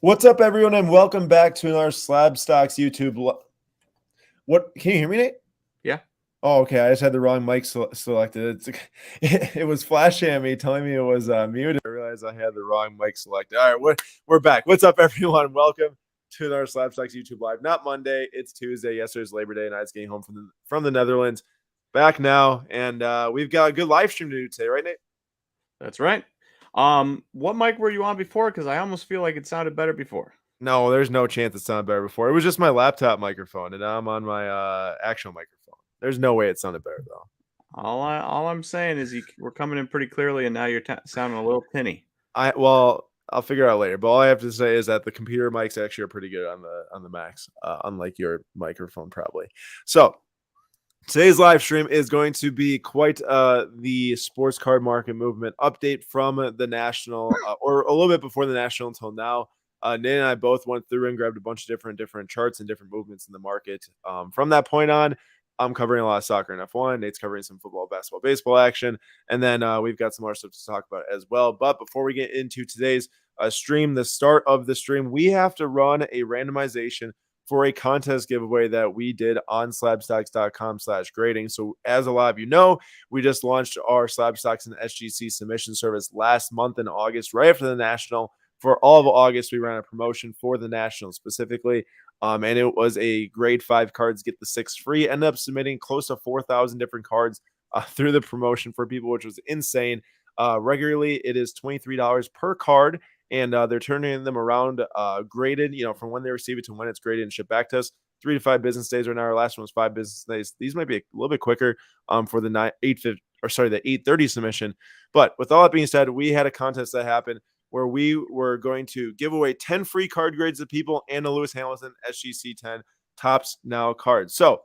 What's up, everyone, and welcome back to another SlabStox YouTube. What can you hear me, Nate? Yeah. Oh, okay. I just had the wrong mic selected. It was flashing at me, telling me it was muted. I realized I had the wrong mic selected. All right, we're back. What's up, everyone? Welcome to another SlabStox YouTube Live. Not Monday, it's Tuesday. Yesterday's Labor Day, and I was getting home from the Netherlands. Back now, and we've got a good live stream to do today, right, Nate? That's right. What mic were you on before? Because I almost feel like it sounded better before. No, there's no chance it sounded better before. It was just my laptop microphone, and now I'm on my actual microphone. There's no way it sounded better though. All I'm saying is we're coming in pretty clearly, and now you're sounding a little tinny. I'll figure it out later. But all I have to say is that the computer mics actually are pretty good on the Macs, unlike your microphone probably. So today's live stream is going to be quite the sports card market movement update from the national, or a little bit before the national until now. Nate and I both went through and grabbed a bunch of different charts and different movements in the market. From that point on, I'm covering a lot of soccer and F1. Nate's covering some football, basketball, baseball action. And then we've got some more stuff to talk about as well. But before we get into today's stream, the start of the stream, we have to run a randomization for a contest giveaway that we did on slabstox.com/grading. So as a lot of you know, we just launched our SlabStox and SGC submission service last month in August, right after the National. For all of August, we ran a promotion for the National specifically. And it was a grade 5 cards get the 6 free. Ended up submitting close to 4,000 different cards through the promotion for people, which was insane. Regularly, it is $23 per card, and they're turning them around graded, from when they receive it to when it's graded and shipped back to us. 3 to 5 business days right now. Our last one was 5 business days. These might be a little bit quicker for the 8:30 submission. But with all that being said, we had a contest that happened where we were going to give away 10 free card grades to people and a Lewis Hamilton SGC 10 Tops Now card. So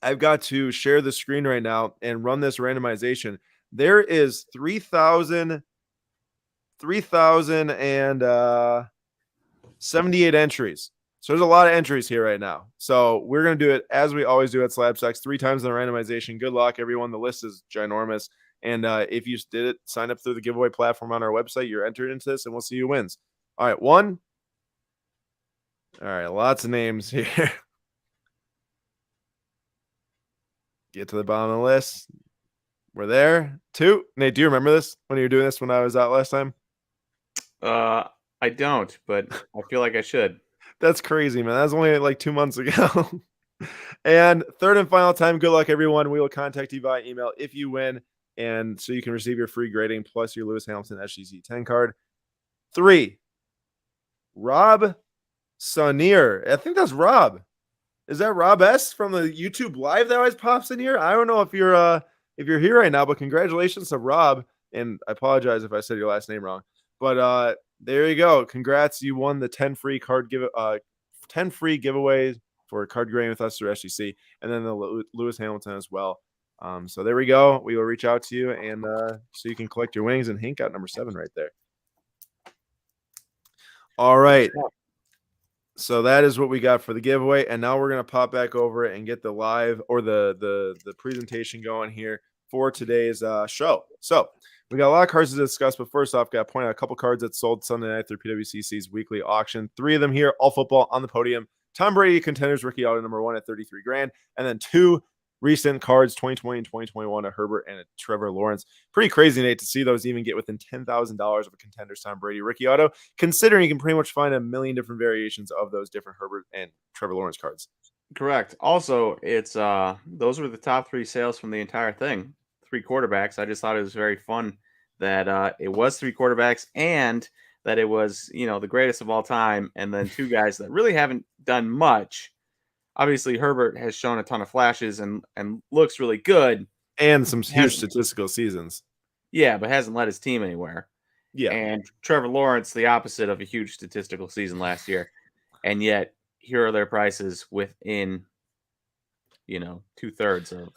I've got to share the screen right now and run this randomization. There is 3,078 entries. So there's a lot of entries here right now. So we're going to do it as we always do at SlabStox, 3 times in the randomization. Good luck, everyone. The list is ginormous. And if you did it, sign up through the giveaway platform on our website. You're entered into this, and we'll see who wins. All right, 1. All right, lots of names here. Get to the bottom of the list. We're there. 2. Nate, do you remember this when you were doing this when I was out last time? I don't, but I feel like I should. That's crazy, man. That was only like 2 months ago. And 3rd and final time, good luck, everyone. We will contact you via email if you win. And so you can receive your free grading plus your Lewis Hamilton SGC 10 card. 3, Rob Sonier. I think that's Rob. Is that Rob S from the YouTube live that always pops in here? I don't know if you're here right now, but congratulations to Rob. And I apologize if I said your last name wrong. But there you go. Congrats. You won the 10 free 10 free giveaways for card grading with us through SGC, and then the Lewis Hamilton as well. So there we go. We will reach out to you, and so you can collect your wings and Hink out number 7 right there. All right. So that is what we got for the giveaway, and now we're gonna pop back over and get the live or the presentation going here for today's show. So we got a lot of cards to discuss, but first off, got to point out a couple cards that sold Sunday night through PWCC's weekly auction. 3 of them here, all football on the podium. Tom Brady contenders rookie auto number 1 at 33 grand, and then 2 recent cards, 2020 and 2021, a Herbert and a Trevor Lawrence. Pretty crazy, Nate, to see those even get within $10,000 of a contender's Tom Brady rookie auto, considering you can pretty much find a million different variations of those different Herbert and Trevor Lawrence cards. Correct. Also, it's those were the top 3 sales from the entire thing. 3 quarterbacks. I just thought it was very fun that it was 3 quarterbacks and that it was, the greatest of all time, and then 2 guys that really haven't done much. Obviously, Herbert has shown a ton of flashes and looks really good. And some huge statistical seasons. Yeah, but hasn't led his team anywhere. Yeah. And Trevor Lawrence, the opposite of a huge statistical season last year. And yet, here are their prices within, 2/3 of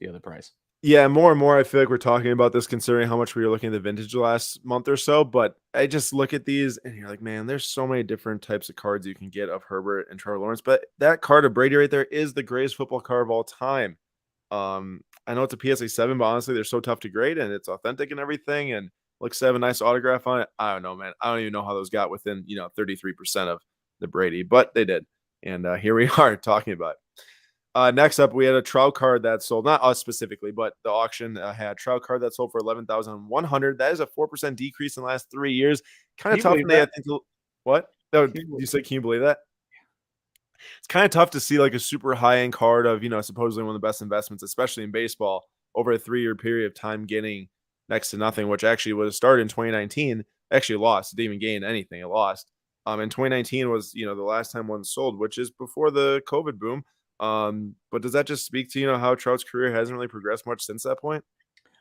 the other price. Yeah, more and more I feel like we're talking about this considering how much we were looking at the vintage last month or so. But I just look at these and you're like, man, there's so many different types of cards you can get of Herbert and Trevor Lawrence. But that card of Brady right there is the greatest football card of all time. I know it's a PSA 7, but honestly, they're so tough to grade and it's authentic and everything. And looks to have a nice autograph on it. I don't know, man. I don't even know how those got within 33% of the Brady, but they did. And here we are talking about it. Next up, we had a Trout card that sold, not us specifically, but the auction had a Trout card that sold for 11,100. That is a 4% decrease in the last 3 years. Kind Can of you tough. believe And they, I that? think, what? No, Can you, you said, can you believe that? It's kind of tough to see like a super high end card of, supposedly one of the best investments, especially in baseball, over a 3 year period of time getting next to nothing, which actually was started in 2019. Actually lost. It didn't even gain anything. It lost. And 2019 was, the last time one sold, which is before the COVID boom. But does that just speak to, how Trout's career hasn't really progressed much since that point?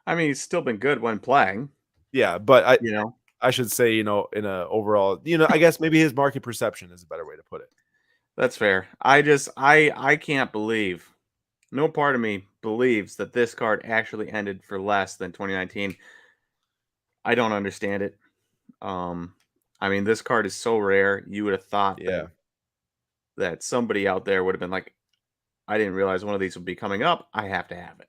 I mean, he's still been good when playing. Yeah, but I You know, I should say, in a overall, I guess maybe his market perception is a better way to put it. that's fair. I can't believe. No part of me believes that this card actually ended for less than 2019. I don't understand it. Um, I mean, this card is so rare. You would have thought Yeah. that somebody out there would have been like, I didn't realize one of these would be coming up. I have to have it.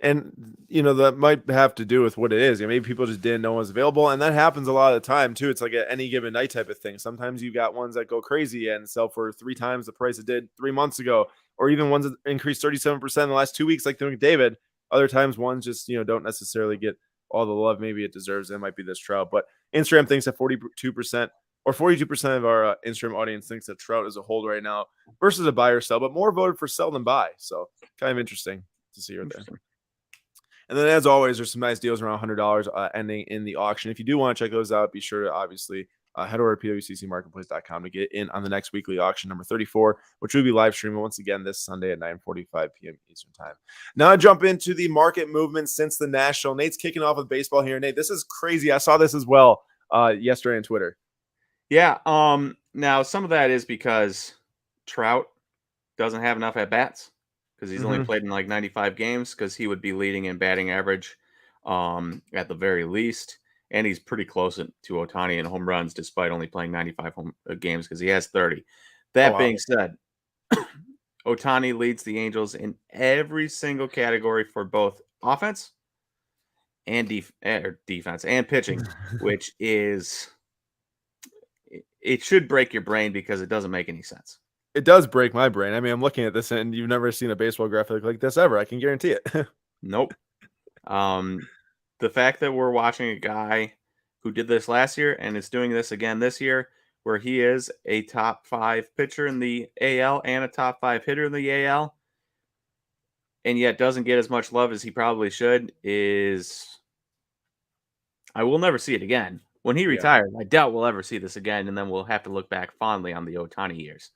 And that might have to do with what it is. Maybe people just didn't know it was available, and that happens a lot of the time too. It's like at any given night type of thing. Sometimes you got ones that go crazy and sell for 3 times the price it did 3 months ago, or even ones that increased 37% in the last 2 weeks, like the McDavid. Other times, ones just don't necessarily get all the love maybe it deserves. It might be this Trout, but Instagram thinks that 42% or 42% of our Instagram audience thinks that Trout is a hold right now versus a buy or sell, but more voted for sell than buy. So kind of interesting to see right there. Interesting. And then, as always, there's some nice deals around $100 ending in the auction. If you do want to check those out, be sure to obviously head over to pwccmarketplace.com to get in on the next weekly auction, number 34, which will be live streaming once again this Sunday at 9:45 p.m. Eastern Time. Now, I jump into the market movement since the National. Nate's kicking off with baseball here. Nate, this is crazy. I saw this as well yesterday on Twitter. Yeah. Now some of that is because Trout doesn't have enough at bats because he's only Mm-hmm. played in like 95 games because he would be leading in batting average at the very least. And he's pretty close to Otani in home runs despite only playing 95 games because he has 30. Oh, That wow. being said, Otani leads the Angels in every single category for both offense and defense and pitching, which is it should break your brain because it doesn't make any sense. It does break my brain. I mean, I'm looking at this and you've never seen a baseball graphic like this ever. I can guarantee it. Nope. Um, the fact that we're watching a guy who did this last year and is doing this again this year, where he is a top 5 pitcher in the AL and a top 5 hitter in the AL, and yet doesn't get as much love as he probably should, is I will never see it again. When he Yeah. retires, I doubt we'll ever see this again, and then we'll have to look back fondly on the Otani years.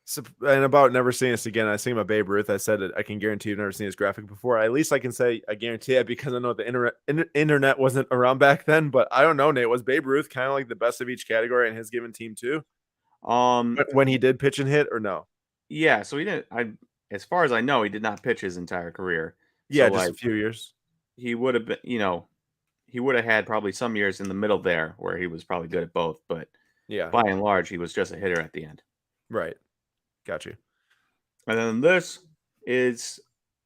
So, and about never seeing this again, I was thinking about Babe Ruth. I said it, I can guarantee you've never seen his graphic before. At least I can say I guarantee it because I know the internet wasn't around back then. But I don't know, Nate. Was Babe Ruth kind of like the best of each category in his given team too? Um, When he did pitch and hit, or no? yeah, so he didn't. As far as I know, he did not pitch his entire career. Yeah, So just a like few years. he would have been, he would have had probably some years in the middle there where he was probably good at both, but Yeah, by and large, he was just a hitter at the end. right. Got you. And then this is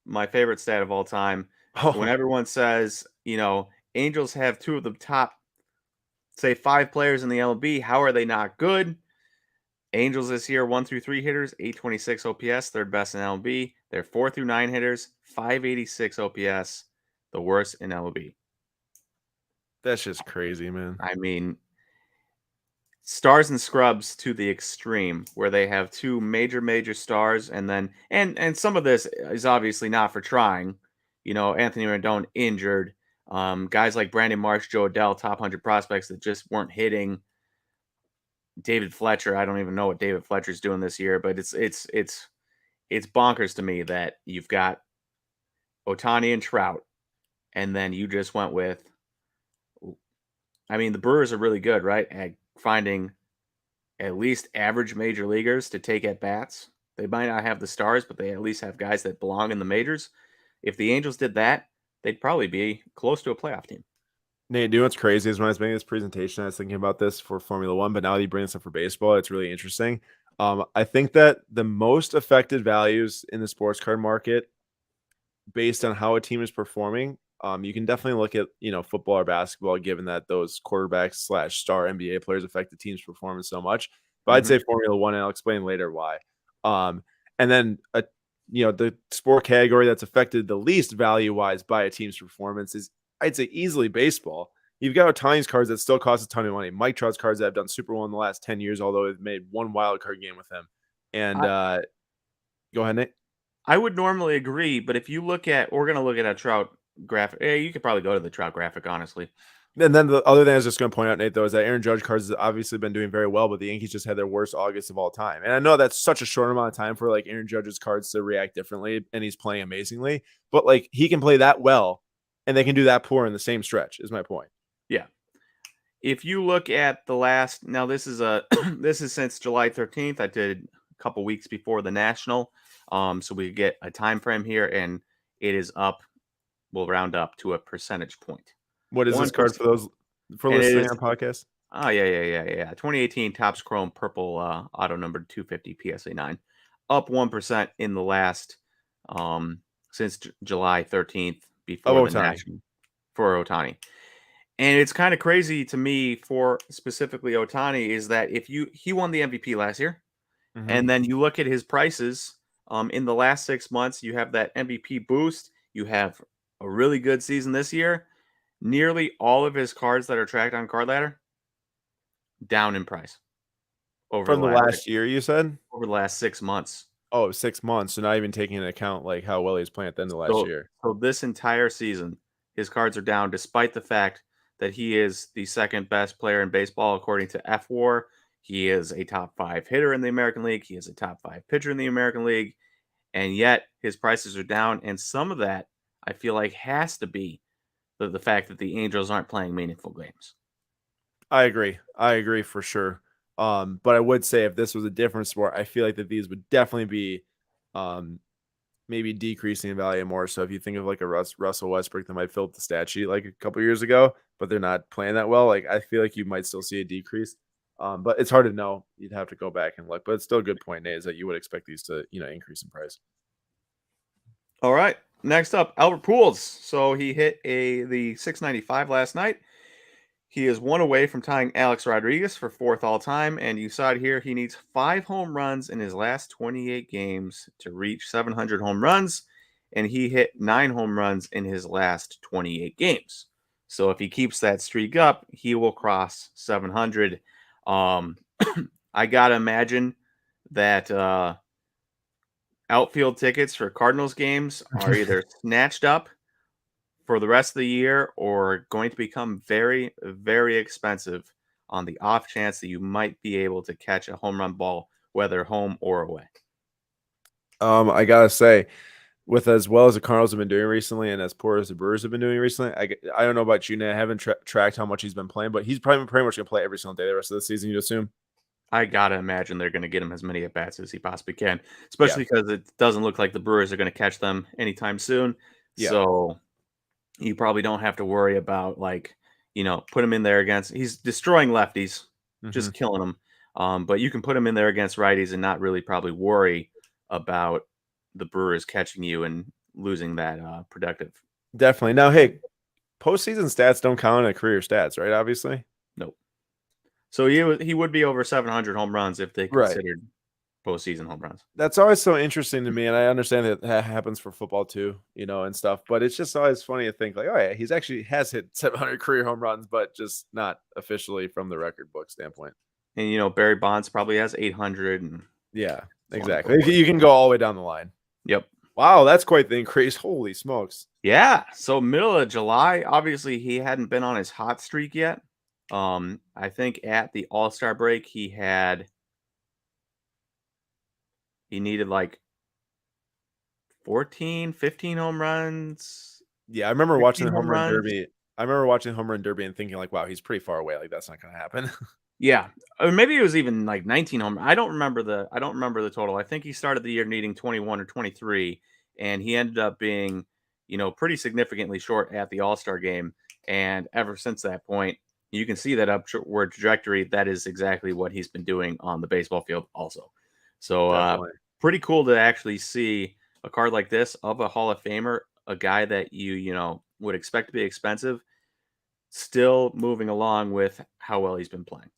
my favorite stat of all time. When Oh, everyone says, Angels have 2 of the top, say, 5 players in the LB, how are they not good? Angels this year, 1 through 3 hitters, 826 OPS, third best in LB. They're 4 through 9 hitters, 586 OPS, the worst in LB. that's just crazy, man. I mean, stars and scrubs to the extreme where they have 2 major stars and then and some of this is obviously not for trying. Anthony Rendon injured. Guys like Brandon Marsh, Joe Adell, top 100 prospects that just weren't hitting. David Fletcher, I don't even know what David Fletcher's doing this year, but it's bonkers to me that you've got Otani and Trout, and then you just went with. I mean, the Brewers are really good, right, at finding at least average major leaguers to take at bats. They might not have the stars, but they at least have guys that belong in the majors. If the Angels did that, they'd probably be close to a playoff team. Nate, do you know what's crazy is when I was making this presentation, I was thinking about this for Formula One, but now that you bring this up for baseball, it's really interesting. I think that the most affected values in the sports card market based on how a team is performing You can definitely look at football or basketball, given that those quarterbacks slash star NBA players affect the team's performance so much. But I'd Hmm. say Formula One, and I'll explain later why. And then the sport category that's affected the least value wise by a team's performance is, I'd say, easily baseball. You've got Otani's cards that still cost a ton of money. Mike Trout's cards that have done super well in the last 10 years, although they've made one wild card game with him. And I, go ahead, Nate. I would normally agree, but if you look at, we're going to look at a Trout graphic. You could probably go to the Trout graphic, honestly. And then the other thing I was just going to point out, Nate, though, is that Aaron Judge cards has obviously been doing very well, but the Yankees just had their worst August of all time. And I know that's such a short amount of time for like Aaron Judge's cards to react differently, and he's playing amazingly. But like he can play that well, and they can do that poor in the same stretch. Is my point. Yeah. If you look at the last, now this is a this is since July 13th. I did a couple weeks before the National, so we get a time frame here, and it is up. We'll round up to a percentage point. What is this One card for percent, those for and it listening is. on podcast? Oh yeah. 2018 Topps Chrome Purple auto numbered 250 PSA 9, up 1% in the last since July 13th Of before the Otani. National for Otani. And it's kind of crazy to me for specifically Otani is that if he won the MVP last year, Mm-hmm. and then you look at his prices in the last 6 months, you have that MVP boost, you have a really good season this year. Nearly all of his cards that are tracked on Card Ladder down in price over the From the last last year, you said? 6 months. Oh, 6 months. So not even taking into account like how well he's playing at the end of last So year. so this entire season, his cards are down despite the fact that he is the second best player in baseball according to F-WAR. He is a top 5 hitter in the American League. He is a top 5 pitcher in the American League, and yet his prices are down. And some of that I feel like has to be the fact that the Angels aren't playing meaningful games. I agree. I agree for sure. But I would say if this was a different sport, I feel like that these would definitely be um maybe decreasing in value more. So if you think of like a Russell Westbrook that might fill up the stat sheet like a couple years ago, but they're not playing that well, like I feel like you might still see a decrease. But it's hard to know. You'd have to go back and look. But it's still a good point, Nate, is that you would expect these to, increase in price. All right. Next up, Albert Pujols. So he hit the 695 last night. He is one away from tying Alex Rodriguez for fourth all time, and you saw it here. He needs 5 home runs in his last 28 games to reach 700 home runs, and he hit 9 home runs in his last 28 games. So if he keeps that streak up, he will cross 700. Um, I gotta imagine that outfield tickets for Cardinals games are either snatched up for the rest of the year or going to become very, very expensive on the off chance that you might be able to catch a home run ball, whether home or away. I gotta say, with as well as the Cardinals have been doing recently, and as poor as the Brewers have been doing recently, I don't know about you, Nate. I haven't tracked how much he's been playing, but he's probably pretty much gonna play every single day the rest of the season. You assume? I gotta imagine they're going to get him as many at bats as he possibly can, Yeah, especially because it doesn't look like the Brewers are going to catch them anytime soon. yeah. So you probably don't have to worry about put him in there against. He's destroying lefties, Hmm. just killing them. But you can put him in there against righties and not really probably worry about the Brewers catching you and losing that productive. Definitely. Now, hey, postseason stats don't count as career stats, right? Obviously. Nope. So he would be over 700 home runs if they Right. considered postseason home runs. That's always so interesting to me, and I understand that happens for football too, and stuff. But it's just always funny to think like, oh yeah, he's actually has hit 700 career home runs, but just not officially from the record book standpoint. And Barry Bonds probably has 800 and Yeah, so on and so exactly. forth. You can go all the way down the line. Yep. Wow, that's quite the increase. Holy smokes. Yeah. So middle of July, obviously he hadn't been on his hot streak yet. I think at the All-Star break he needed like 14, 15 home runs, Yeah, I remember watching 16 the home home run runs. derby. I remember watching the home run derby and thinking like, wow, he's pretty far away. Like that's not going to happen. Yeah. Or maybe it was even like 19 home. I don't remember the total. I think he started the year needing 21 or 23 and he ended up being, pretty significantly short at the All-Star game, and ever since that point, you can see that upward trajectory. That is exactly what he's been doing on the baseball field also. So Definitely. pretty cool to actually see a card like this of a Hall of Famer, a guy that you would expect to be expensive, still moving along with how well he's been playing.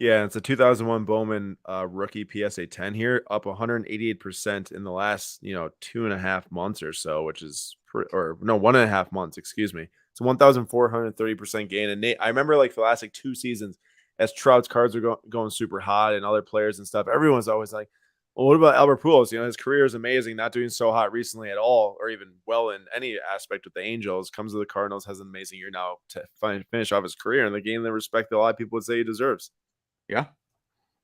Yeah, it's a 2001 Bowman rookie PSA 10 here, up 188% in the last 2.5 months or so, which is or no 1.5 months, excuse me. It's a 1,430% gain. And Nate, I remember like the last like 2 seasons, as Trout's cards are going super hot and other players and stuff. Everyone's always like, "Well, what about Albert Pujols? His career is amazing, not doing so hot recently at all, or even well in any aspect with the Angels. Comes to the Cardinals, has an amazing year now to finish off his career and the game the respect that a lot of people would say he deserves." Yeah,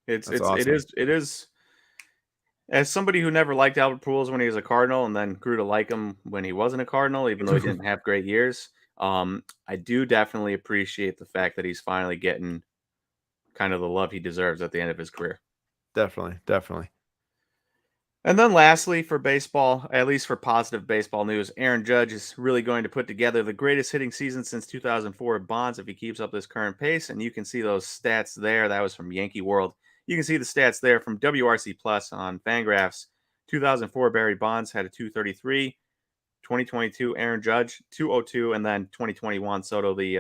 That's awesome. it is. As somebody who never liked Albert Pujols when he was a Cardinal, and then grew to like him when he wasn't a Cardinal, even though he didn't have great years, I do definitely appreciate the fact that he's finally getting kind of the love he deserves at the end of his career. Definitely, definitely. And then lastly, for baseball, at least for positive baseball news, Aaron Judge is really going to put together the greatest hitting season since 2004 at Bonds if he keeps up this current pace. And you can see those stats there. That was from Yankee World. You can see the stats there from WRC Plus on Fangraphs. 2004 Barry Bonds had a 233. 2022 Aaron Judge 202, and then 2021 Soto, the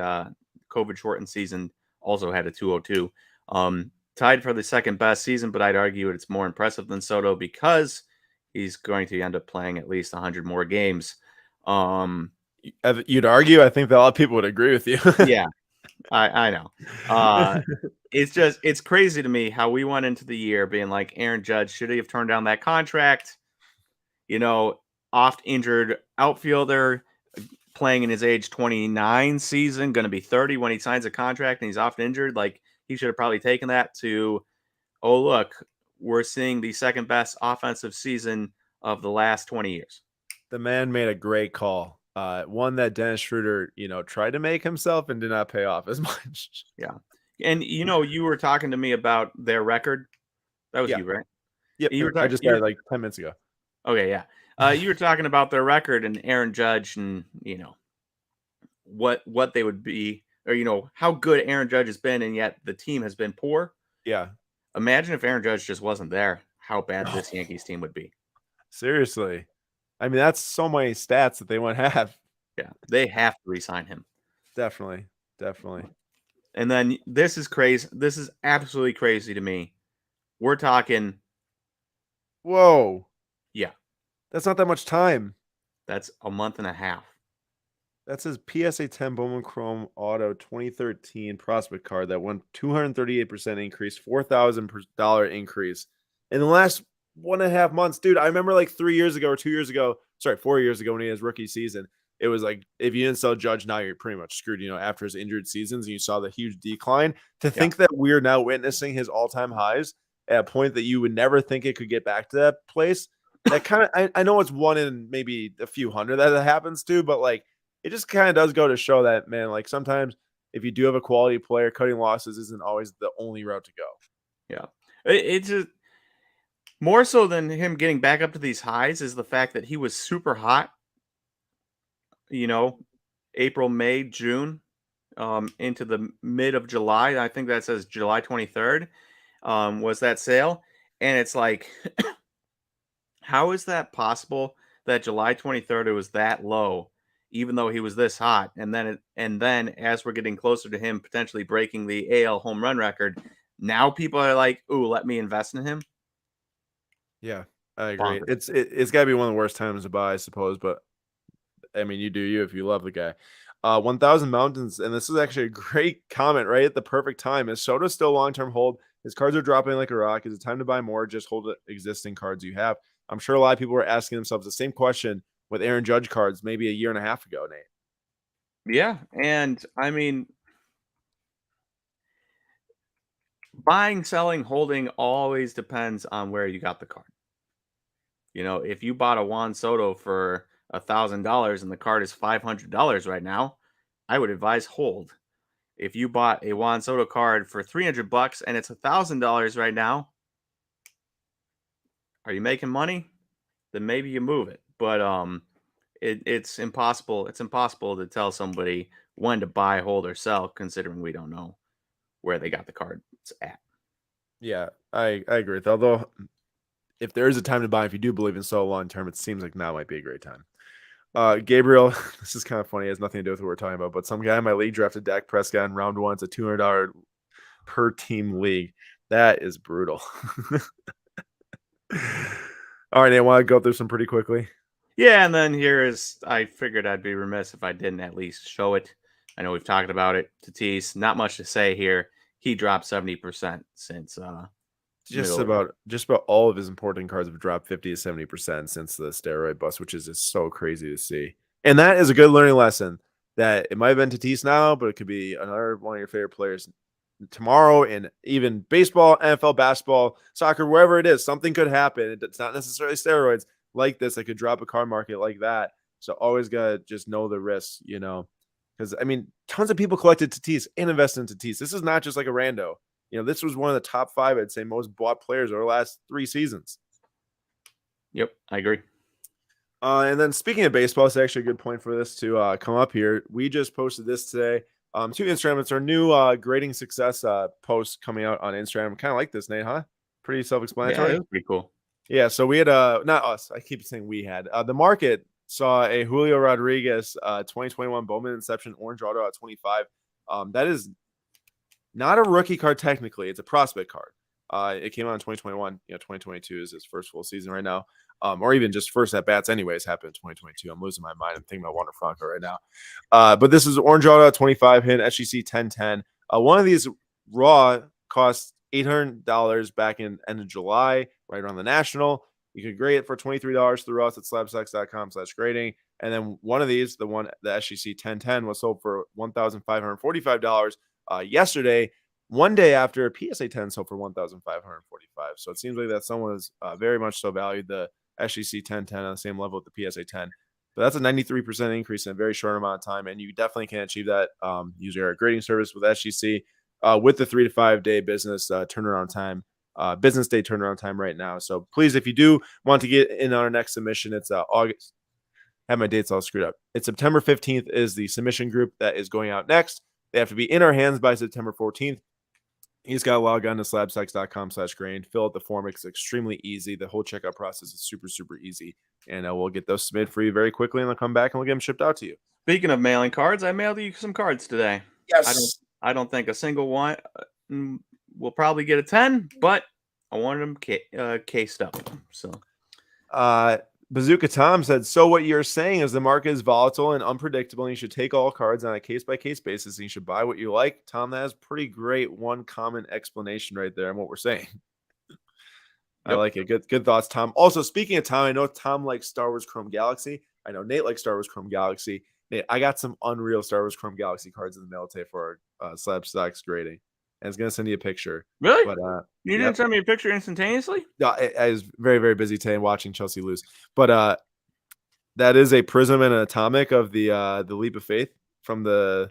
COVID shortened season, also had a 202. Tied for the second best season, but I'd argue it's more impressive than Soto because he's going to end up playing at least 100 more games. You'd argue. I think that a lot of people would agree with you. Yeah, I know. It's crazy to me how we went into the year being like Aaron Judge, should he have turned down that contract? Oft injured outfielder playing in his age 29 season, going to be 30 when he signs a contract, and he's oft injured. Like, he should have probably taken that to, oh, look, we're seeing the second best offensive season of the last 20 years. The man made a great call. One that Dennis Schroeder, tried to make himself and did not pay off as much. Yeah. And, you were talking to me about their record. That was Yeah. you, right? Yep. You were I talking. just got it like 10 minutes ago. Okay, yeah. You were talking about their record and Aaron Judge, and what they would be, or how good Aaron Judge has been, and yet the team has been poor. Yeah. Imagine if Aaron Judge just wasn't there, how bad No. this Yankees team would be. Seriously. I mean, that's so many stats that they won't have. Yeah, they have to re-sign him. Definitely. Definitely. And then this is crazy. This is absolutely crazy to me. We're talking, Whoa. yeah, That's not that much time. that's a month and a half. That's his PSA 10 Bowman Chrome Auto 2013 prospect card that went 238% increase, $4,000 increase in the last 1.5 months. Dude, I remember like 3 years ago or 2 years ago, 4 years ago when he had his rookie season, it was like, if you didn't sell Judge, now you're pretty much screwed, after his injured seasons, and you saw the huge decline. To think that we're now witnessing his all-time highs at a point that you would never think it could get back to that place, that kind of, I know it's one in maybe a few hundred that it happens to, but like, it just kind of does go to show that, man, like sometimes if you do have a quality player, cutting losses isn't always the only route to go. Yeah. It's just more so than him getting back up to these highs is the fact that he was super hot, April, May, June, into the mid of July. I think that says July 23rd, was that sale. And it's like, how is that possible that July 23rd it was that low, even though he was this hot? And then as we're getting closer to him potentially breaking the AL home run record, now people are like, "Ooh, let me invest in him." Yeah, I agree. Bonkers. It's got to be one of the worst times to buy, I suppose. But I mean, you do you if you love the guy. 1,000 Mountains, and this is actually a great comment right at the perfect time. Is Soto still long-term hold? His cards are dropping like a rock. Is it time to buy more? Just hold the existing cards you have. I'm sure a lot of people were asking themselves the same question with Aaron Judge cards maybe a year and a half ago, Nate. Yeah, and I mean, buying, selling, holding always depends on where you got the card. If you bought a Juan Soto for $1,000 and the card is $500 right now, I would advise hold. If you bought a Juan Soto card for $300 and it's $1,000 right now, are you making money? Then maybe you move it. But it's impossible. It's impossible to tell somebody when to buy, hold, or sell, considering we don't know where they got the cards at. Yeah, I agree with that. Although if there is a time to buy, if you do believe in Soto long term, it seems like now might be a great time. Gabriel, this is kind of funny. It has nothing to do with what we're talking about, but some guy in my league drafted Dak Prescott in round one. It's a $200 per team league. That is brutal. All right, Nate, want to go through some pretty quickly? Yeah, and then here is I figured I'd be remiss if I didn't at least show it. I know we've talked about it. Tatis, not much to say here. He dropped 70% since middle. Just about all of his important cards have dropped 50 to 70% since the steroid bust, which is just so crazy to see. And that is a good learning lesson that it might have been Tatis now, but it could be another one of your favorite players tomorrow. And even baseball, NFL, basketball, soccer, wherever it is, something could happen. It's not necessarily steroids like this that could drop a card market like that. So always gotta just know the risks, because I mean, tons of people collected Tatis and invested in Tatis. This is not just like a rando. This was one of the top 5, I'd say, most bought players over the last 3 seasons. Yep, I agree. And then speaking of baseball, it's actually a good point for this to come up here. We just posted this today to Instagram. It's our new grading success post coming out on Instagram. Kind of like this, Nate, huh? Pretty Yeah, self-explanatory. it was pretty cool. Yeah, so we had not us. I keep saying we had. The market saw a Julio Rodriguez 2021 Bowman Inception Orange Auto at 25. That is not a rookie card technically. It's a prospect card. It came out in 2021. 2022 is his first full season right now. Or even just first at bats anyways happened in 2022. I'm losing my mind. I'm thinking about Wander Franco right now. But this is Orange Auto at 25 hit SGC 1010. One of these raw cost $800 back in end of July, right around the National. You could grade it for $23 through us at SlabStox.com/grading. And then one of these, the SGC 1010, was sold for $1,545 yesterday, one day after PSA 10 sold for $1,545. So it seems like that someone is very much so valued the SGC 1010 on the same level with the PSA 10. But that's a 93% increase in a very short amount of time. And you definitely can achieve that using our grading service with SGC with the 3 to 5 day business turnaround time. Business day turnaround time right now. So please, if you do want to get in on our next submission, it's August. I have my dates all screwed up. It's September 15th is the submission group that is going out next. They have to be in our hands by September 14th. You just got to log on to slabstox.com/grain, fill out the form. It's extremely easy. The whole checkout process is super, super easy. And we'll get those submitted for you very quickly, and they'll come back and we'll get them shipped out to you. Speaking of mailing cards, I mailed you some cards today. Yes. I don't think a single one will probably get a 10, but I wanted them cased up. So, Bazooka Tom said, so what you're saying is the market is volatile and unpredictable, and you should take all cards on a case-by-case basis, and you should buy what you like. Tom, that is pretty great one common explanation right there on what we're saying. Yep. I like it. Good thoughts, Tom. Also, speaking of Tom, I know Tom likes Star Wars Chrome Galaxy. I know Nate likes Star Wars Chrome Galaxy. Nate, I got some unreal Star Wars Chrome Galaxy cards in the mail today for our SlabStox grading. And I was going to send you a picture. Really? But you didn't send me a picture instantaneously? No, I was very, very busy today watching Chelsea lose. But that is a prism and an atomic of the Leap of Faith from the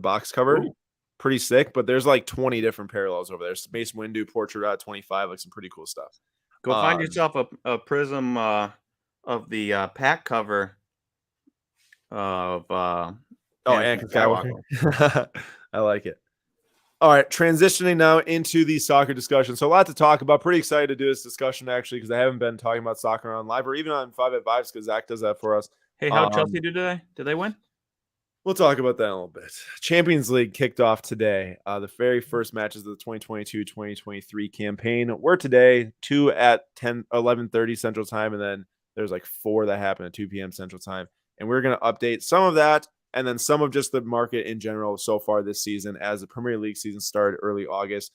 box cover. Ooh. Pretty sick, but there's like 20 different parallels over there. Space Windu, Portrait at 25, like some pretty cool stuff. Go find yourself a prism of the pack cover of Anakin Skywalker. I like it. All right, transitioning now into the soccer discussion. So a lot to talk about. Pretty excited to do this discussion, actually, because I haven't been talking about soccer on live or even on 5 at 5s because Zach does that for us. Hey, how'd Chelsea do today? Did they win? We'll talk about that in a little bit. Champions League kicked off today. The very first matches of the 2022-2023 campaign were today, 2 at 11:30 Central Time, and then there's like 4 that happened at 2 p.m. Central Time. And we're going to update some of that and then some of just the market in general so far this season as the Premier League season started early August.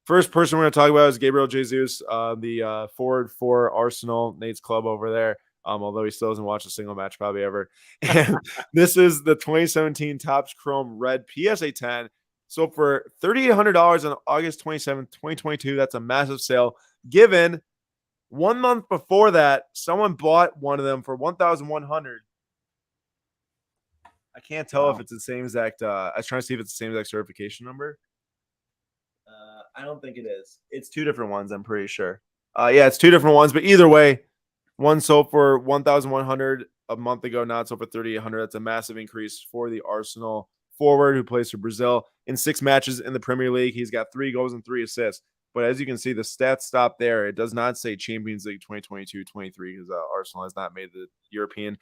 First person we're going to talk about is Gabriel Jesus, the forward for Arsenal, Nate's club over there, although he still hasn't watched a single match probably ever. And this is the 2017 Topps Chrome Red PSA 10. So for $3,800 on August 27th, 2022, that's a massive sale. Given 1 month before that, someone bought one of them for $1,100. I can't tell if it's the same exact. I was trying to see if it's the same exact certification number. I don't think it is. It's 2 different ones. I'm pretty sure. Yeah, it's 2 different ones. But either way, one sold for $1,100 a month ago. Now it's sold for $3,800. That's a massive increase for the Arsenal forward who plays for Brazil in 6 matches in the Premier League. He's got 3 goals and 3 assists. But as you can see, the stats stop there. It does not say Champions League 2022-23 because Arsenal has not made the European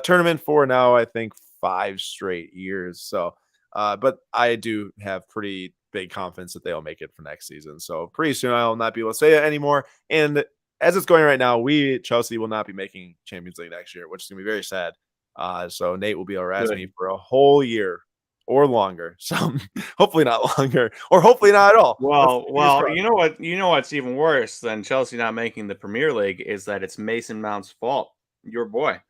tournament for now, I think, 5 straight years. So, but I do have pretty big confidence that they'll make it for next season. So pretty soon I'll not be able to say it anymore. And as it's going right now, Chelsea will not be making Champions League next year, which is gonna be very sad. So Nate will be harassing me Good. for a whole year or longer. So hopefully not longer, or hopefully not at all. Let's fingers Well, crossed. you know what? You know what's even worse than Chelsea not making the Premier League is that it's Mason Mount's fault. Your boy.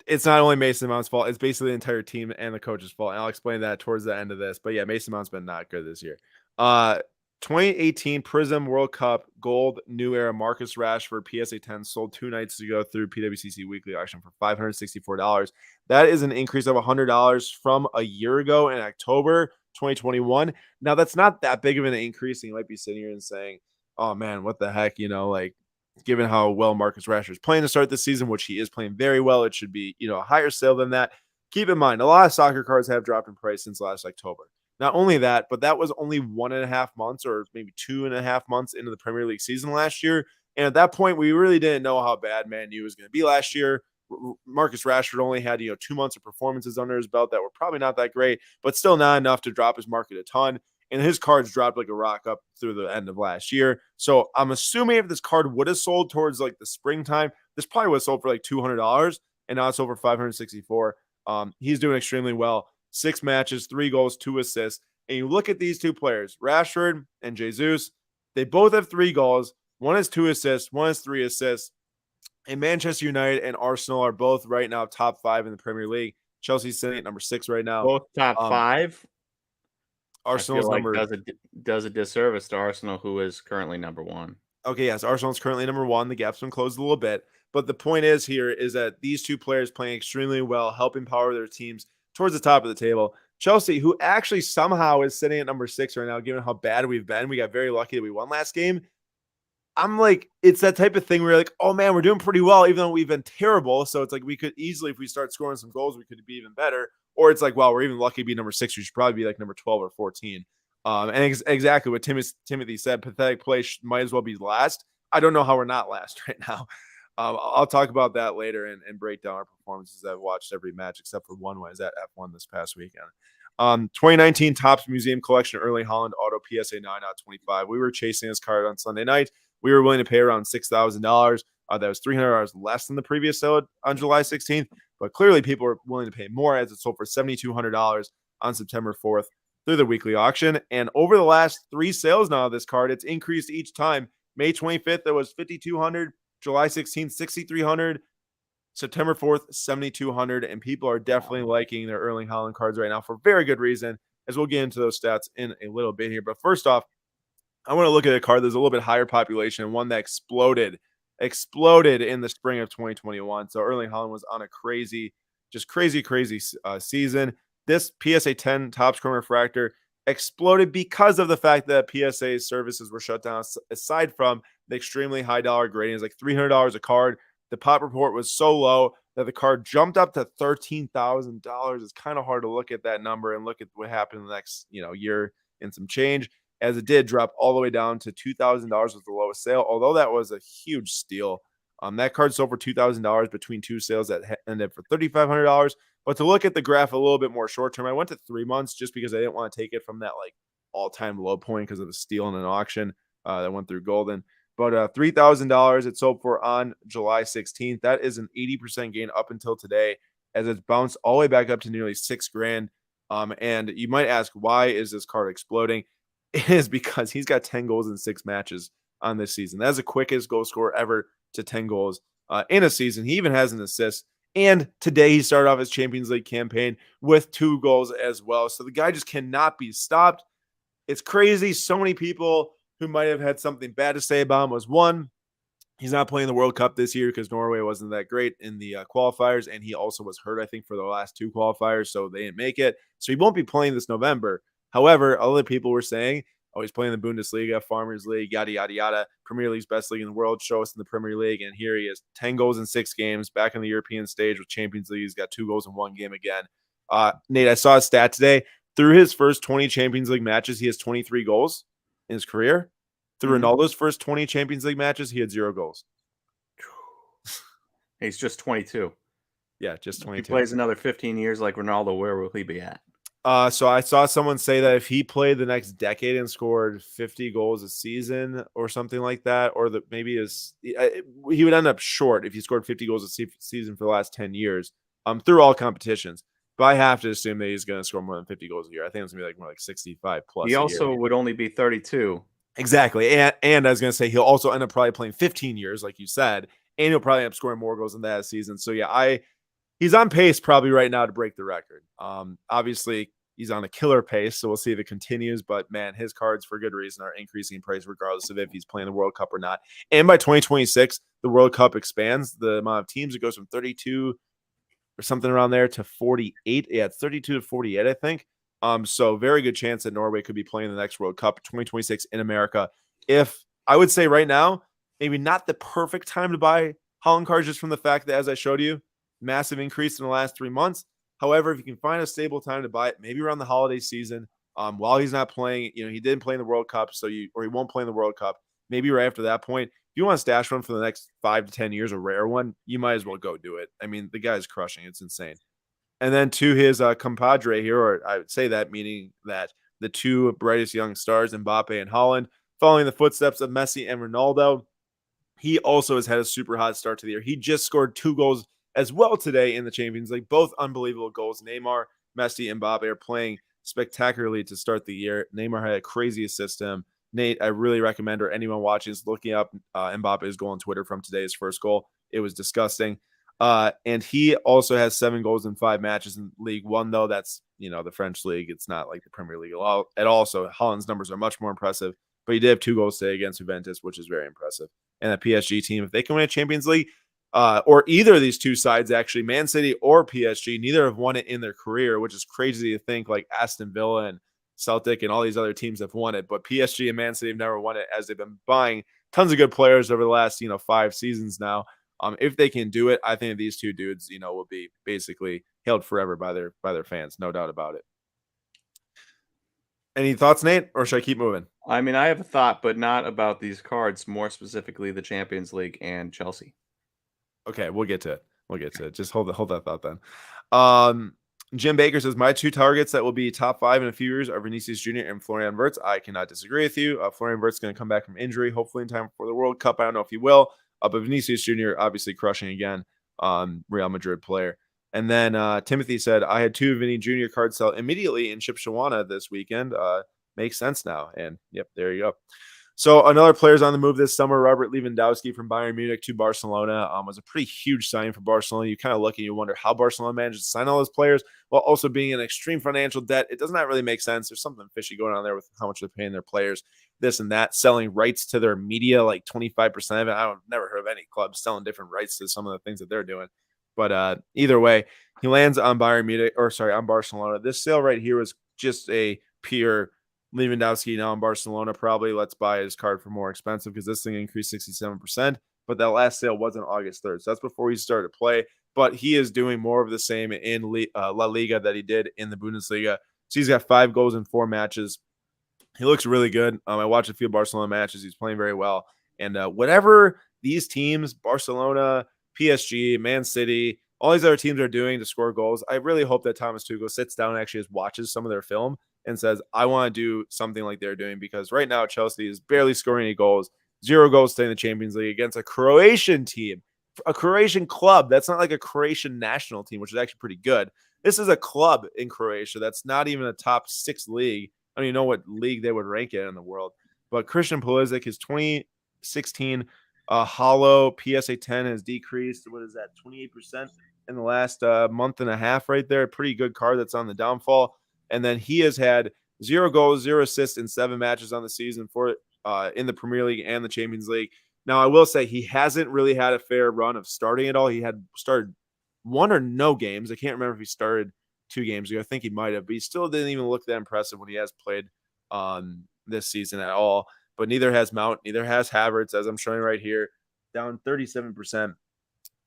It's not only Mason Mount's fault, it's basically the entire team and the coach's fault. And I'll explain that towards the end of this. But yeah, Mason Mount's been not good this year. Uh 2018 Prism World Cup Gold New Era Marcus Rashford PSA 10 sold 2 nights ago through PWCC weekly auction for $564. That is an increase of $100 from a year ago in October 2021. Now that's not that big of an increase. And you might be sitting here and saying, "Oh man, what the heck?" Like given how well Marcus Rashford is playing to start the season, which he is playing very well, it should be, a higher sale than that. Keep in mind, a lot of soccer cards have dropped in price since last October. Not only that, but that was only 1.5 months or maybe 2.5 months into the Premier League season last year. And at that point, we really didn't know how bad Man U was going to be last year. Marcus Rashford only had, 2 months of performances under his belt that were probably not that great, but still not enough to drop his market a ton. And his cards dropped like a rock up through the end of last year. So I'm assuming if this card would have sold towards like the springtime, this probably would have sold for like $200, and now it's over 564. He's doing extremely well. 6 matches, 3 goals, 2 assists. And you look at these two players, Rashford and Jesus, they both have 3 goals. One has 2 assists, one has 3 assists. And Manchester United and Arsenal are both right now top 5 in the Premier League. Chelsea's sitting at number 6 right now. Both top Um, 5. I feel Arsenal's like number does a disservice to Arsenal, who is currently number 1. Okay, yes, Arsenal's currently number 1. The gap's been closed a little bit. But the point is here is that these two players playing extremely well, helping power their teams towards the top of the table. Chelsea, who actually somehow is sitting at number 6 right now, given how bad we've been. We got very lucky that we won last game. I'm like, it's that type of thing where you're like, oh man, we're doing pretty well, even though we've been terrible. So it's like we could easily, if we start scoring some goals, we could be even better. Or it's like, wow, we're even lucky to be number 6. We should probably be like number 12 or 14. And exactly what Timothy said, pathetic play might as well be last. I don't know how we're not last right now. I'll talk about that later and break down our performances. I've watched every match except for one when I was at F1 this past weekend. 2019 Topps Museum Collection Erling Haaland Auto PSA 9 out of 25. We were chasing this card on Sunday night. We were willing to pay around $6,000. That was $300 less than the previous sale on July 16th. But clearly, people were willing to pay more as it sold for $7,200 on September 4th through the weekly auction. And over the last 3 sales now of this card, it's increased each time. May 25th, it was $5,200. July 16th, $6,300. September 4th, $7,200. And people are definitely liking their Erling Haaland cards right now for very good reason, as we'll get into those stats in a little bit here. But first off, I want to look at a card that's a little bit higher population, one that exploded in the spring of 2021. So Erling Haaland was on a crazy season. This PSA 10 Topps Chrome Refractor exploded because of the fact that PSA services were shut down, aside from the extremely high dollar grading. It's like $300 a card. The pop report was so low that the card jumped up to $13,000. It's kind of hard to look at that number and look at what happened in the next year and some change, as it did drop all the way down to $2,000 was the lowest sale, although that was a huge steal. That card sold for $2,000 between 2 sales that ended for $3,500. But to look at the graph a little bit more short term, I went to 3 months just because I didn't want to take it from that like all-time low point because of the steal in an auction that went through Golden. But $3,000 it sold for on July 16th. That is an 80% gain up until today, as it's bounced all the way back up to nearly $6,000. And you might ask, why is this card exploding? It is because he's got 10 goals in 6 matches on this season. That's the quickest goal scorer ever to 10 goals in a season. He even has an assist. And today he started off his Champions League campaign with 2 goals as well. So the guy just cannot be stopped. It's crazy. So many people who might have had something bad to say about him was, one, he's not playing the World Cup this year because Norway wasn't that great in the qualifiers. And he also was hurt, I think, for the last 2 qualifiers. So they didn't make it. So he won't be playing this November. However, other people were saying, oh, he's playing the Bundesliga, Farmers League, yada, yada, yada. Premier League's best league in the world. Show us in the Premier League. And here he is, 10 goals in 6 games, back in the European stage with Champions League. He's got 2 goals in 1 game again. Nate, I saw a stat today. Through his first 20 Champions League matches, he has 23 goals in his career. Through Ronaldo's first 20 Champions League matches, he had 0 goals. He's just 22. Yeah, just If he 22. plays another 15 years like Ronaldo, where will he be at? So I saw someone say that if he played the next decade and scored 50 goals a season or something like that, or that maybe he would end up short if he scored 50 goals a season for the last 10 years, through all competitions. But I have to assume that he's going to score more than 50 goals a year. I think it's going to be like more like 65 He plus a year. also would only be 32. Exactly. And I was going to say he'll also end up probably playing 15 years, like you said, and he'll probably end up scoring more goals than that season. So yeah, he's on pace probably right now to break the record. Obviously, he's on a killer pace, so we'll see if it continues. But man, his cards for good reason are increasing in price, regardless of if he's playing the World Cup or not. And by 2026, the World Cup expands the amount of teams. It goes from 32 or something around there to 48. Yeah, it's 32 to 48, I think. So very good chance that Norway could be playing the next World Cup 2026 in America. If I would say right now, maybe not the perfect time to buy Holland cards, just from the fact that, as I showed you, massive increase in the last 3 months. However, if you can find a stable time to buy it, maybe around the holiday season, while he's not playing, he didn't play in the World Cup, he won't play in the World Cup. Maybe right after that point, if you want to stash one for the next 5 to 10 years, a rare one, you might as well go do it. I mean, the guy's crushing. It's insane. And then to his compadre here, or I would say that meaning that the two brightest young stars, Mbappe and Holland, following the footsteps of Messi and Ronaldo, he also has had a super hot start to the year. He just scored 2 goals as well today in the Champions League, both unbelievable goals. Neymar, Messi, and Mbappe are playing spectacularly to start the year. Neymar had a crazy assist to him. Nate, I really recommend, or anyone watching is looking up Mbappe's goal on Twitter from today's first goal. It was disgusting. And he also has 7 goals in 5 matches in League One, though. That's, the French league. It's not like the Premier League at all. So Holland's numbers are much more impressive. But he did have 2 goals today against Juventus, which is very impressive. And the PSG team, if they can win a Champions League, or either of these two sides, actually, Man City or PSG, neither have won it in their career, which is crazy to think. Like Aston Villa and Celtic and all these other teams have won it, but PSG and Man City have never won it, as they've been buying tons of good players over the last 5 seasons now. If they can do it, I think these two dudes will be basically hailed forever by their fans, no doubt about it. Any thoughts, Nate, or should I keep moving? I mean, I have a thought, but not about these cards, more specifically the Champions League and Chelsea. Okay, we'll get to it. Just hold that thought then. Jim Baker says, my 2 targets that will be top 5 in a few years are Vinicius Jr. and Florian Wirtz. I cannot disagree with you. Florian Wirtz is going to come back from injury, hopefully in time for the World Cup. I don't know if he will, but Vinicius Jr. obviously crushing again, Real Madrid player. And then Timothy said, I had 2 Vinny Jr. cards sell immediately in Shipshawana this weekend. Makes sense now. And yep, there you go. So another player's on the move this summer, Robert Lewandowski from Bayern Munich to Barcelona, was a pretty huge signing for Barcelona. You kind of look and you wonder how Barcelona managed to sign all those players while also being in extreme financial debt. It does not really make sense. There's something fishy going on there with how much they're paying their players, this and that, selling rights to their media, like 25% of it. I've never heard of any club selling different rights to some of the things that they're doing. But either way, he lands on on Barcelona. This sale right here was just a pure Lewandowski now in Barcelona. Probably let's buy his card for more expensive because this thing increased 67%. But that last sale wasn't August 3rd. So that's before he started to play. But he is doing more of the same in La Liga that he did in the Bundesliga. So he's got 5 goals in 4 matches. He looks really good. I watched a few Barcelona matches. He's playing very well. And whatever these teams, Barcelona, PSG, Man City, all these other teams are doing to score goals, I really hope that Thomas Tuchel sits down and actually just watches some of their film and says, I want to do something like they're doing, because right now Chelsea is barely scoring any goals, 0 goals staying in the Champions League against a Croatian team, a Croatian club. That's not like a Croatian national team, which is actually pretty good. This is a club in Croatia that's not even a top 6 league. I don't even know what league they would rank it in the world. But Christian Pulisic, his 2016 hollow PSA 10 has decreased. What is that? 28% in the last month and a half right there. Pretty good card that's on the downfall. And then he has had 0 goals, 0 assists in 7 matches on the season for in the Premier League and the Champions League. Now, I will say he hasn't really had a fair run of starting at all. He had started 1 or no games. I can't remember if he started 2 games ago. I think he might have, but he still didn't even look that impressive when he has played this season at all. But neither has Mount, neither has Havertz, as I'm showing right here, down 37%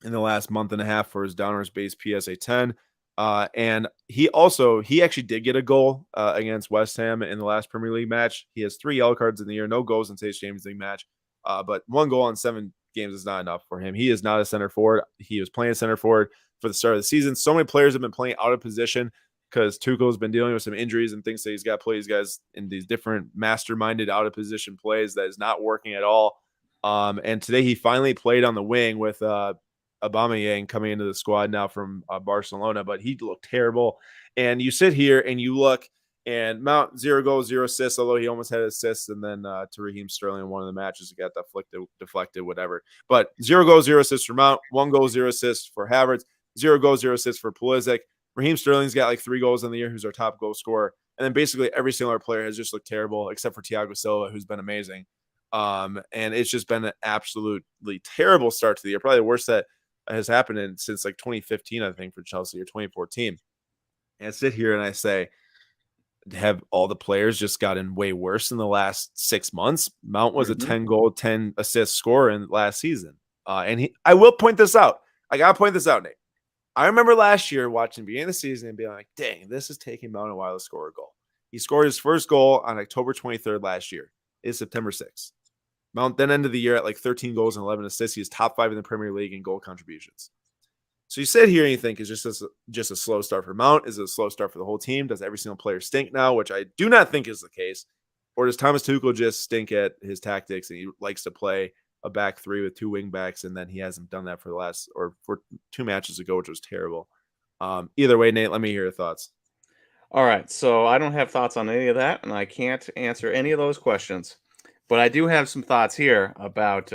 in the last month and a half for his downers base PSA 10. And he actually did get a goal against West Ham in the last Premier League match. He has 3 yellow cards in the year, no goals in today's Champions League match. But 1 goal in 7 games is not enough for him. He is not a center forward. He was playing center forward for the start of the season. So many players have been playing out of position because Tuchel's been dealing with some injuries and things that he's got to play these guys in these different masterminded out of position plays that is not working at all. And today he finally played on the wing with Aubameyang coming into the squad now from Barcelona, but he looked terrible. And you sit here and you look, and Mount 0 goals, 0 assists, although he almost had assists, and then to Raheem Sterling in one of the matches, he got deflected, whatever. But 0 goals, 0 assists for Mount, 1 goal, 0 assists for Havertz, 0 goals, 0 assists for Pulisic. Raheem Sterling's got like 3 goals in the year, who's our top goal scorer. And then basically every single other player has just looked terrible, except for Thiago Silva, who's been amazing. And it's just been an absolutely terrible start to the year, probably the worst that has happened since like 2015, I think, for Chelsea, or 2014. And I sit here and I say, have all the players just gotten way worse in the last 6 months? Mount was a 10 goal, 10 assist scorer in last season. I will point this out. I got to point this out, Nate. I remember last year watching the beginning of the season and being like, dang, this is taking Mount a while to score a goal. He scored his first goal on October 23rd last year. It's September 6th. Mount then ended the year at like 13 goals and 11 assists. He is top 5 in the Premier League in goal contributions. So you sit here and you think, is just a slow start for Mount? Is it a slow start for the whole team? Does every single player stink now? Which I do not think is the case. Or does Thomas Tuchel just stink at his tactics and he likes to play a back 3 with 2 wing backs, and then he hasn't done that for 2 matches ago, which was terrible. Either way, Nate, let me hear your thoughts. All right, so I don't have thoughts on any of that, and I can't answer any of those questions. But I do have some thoughts here about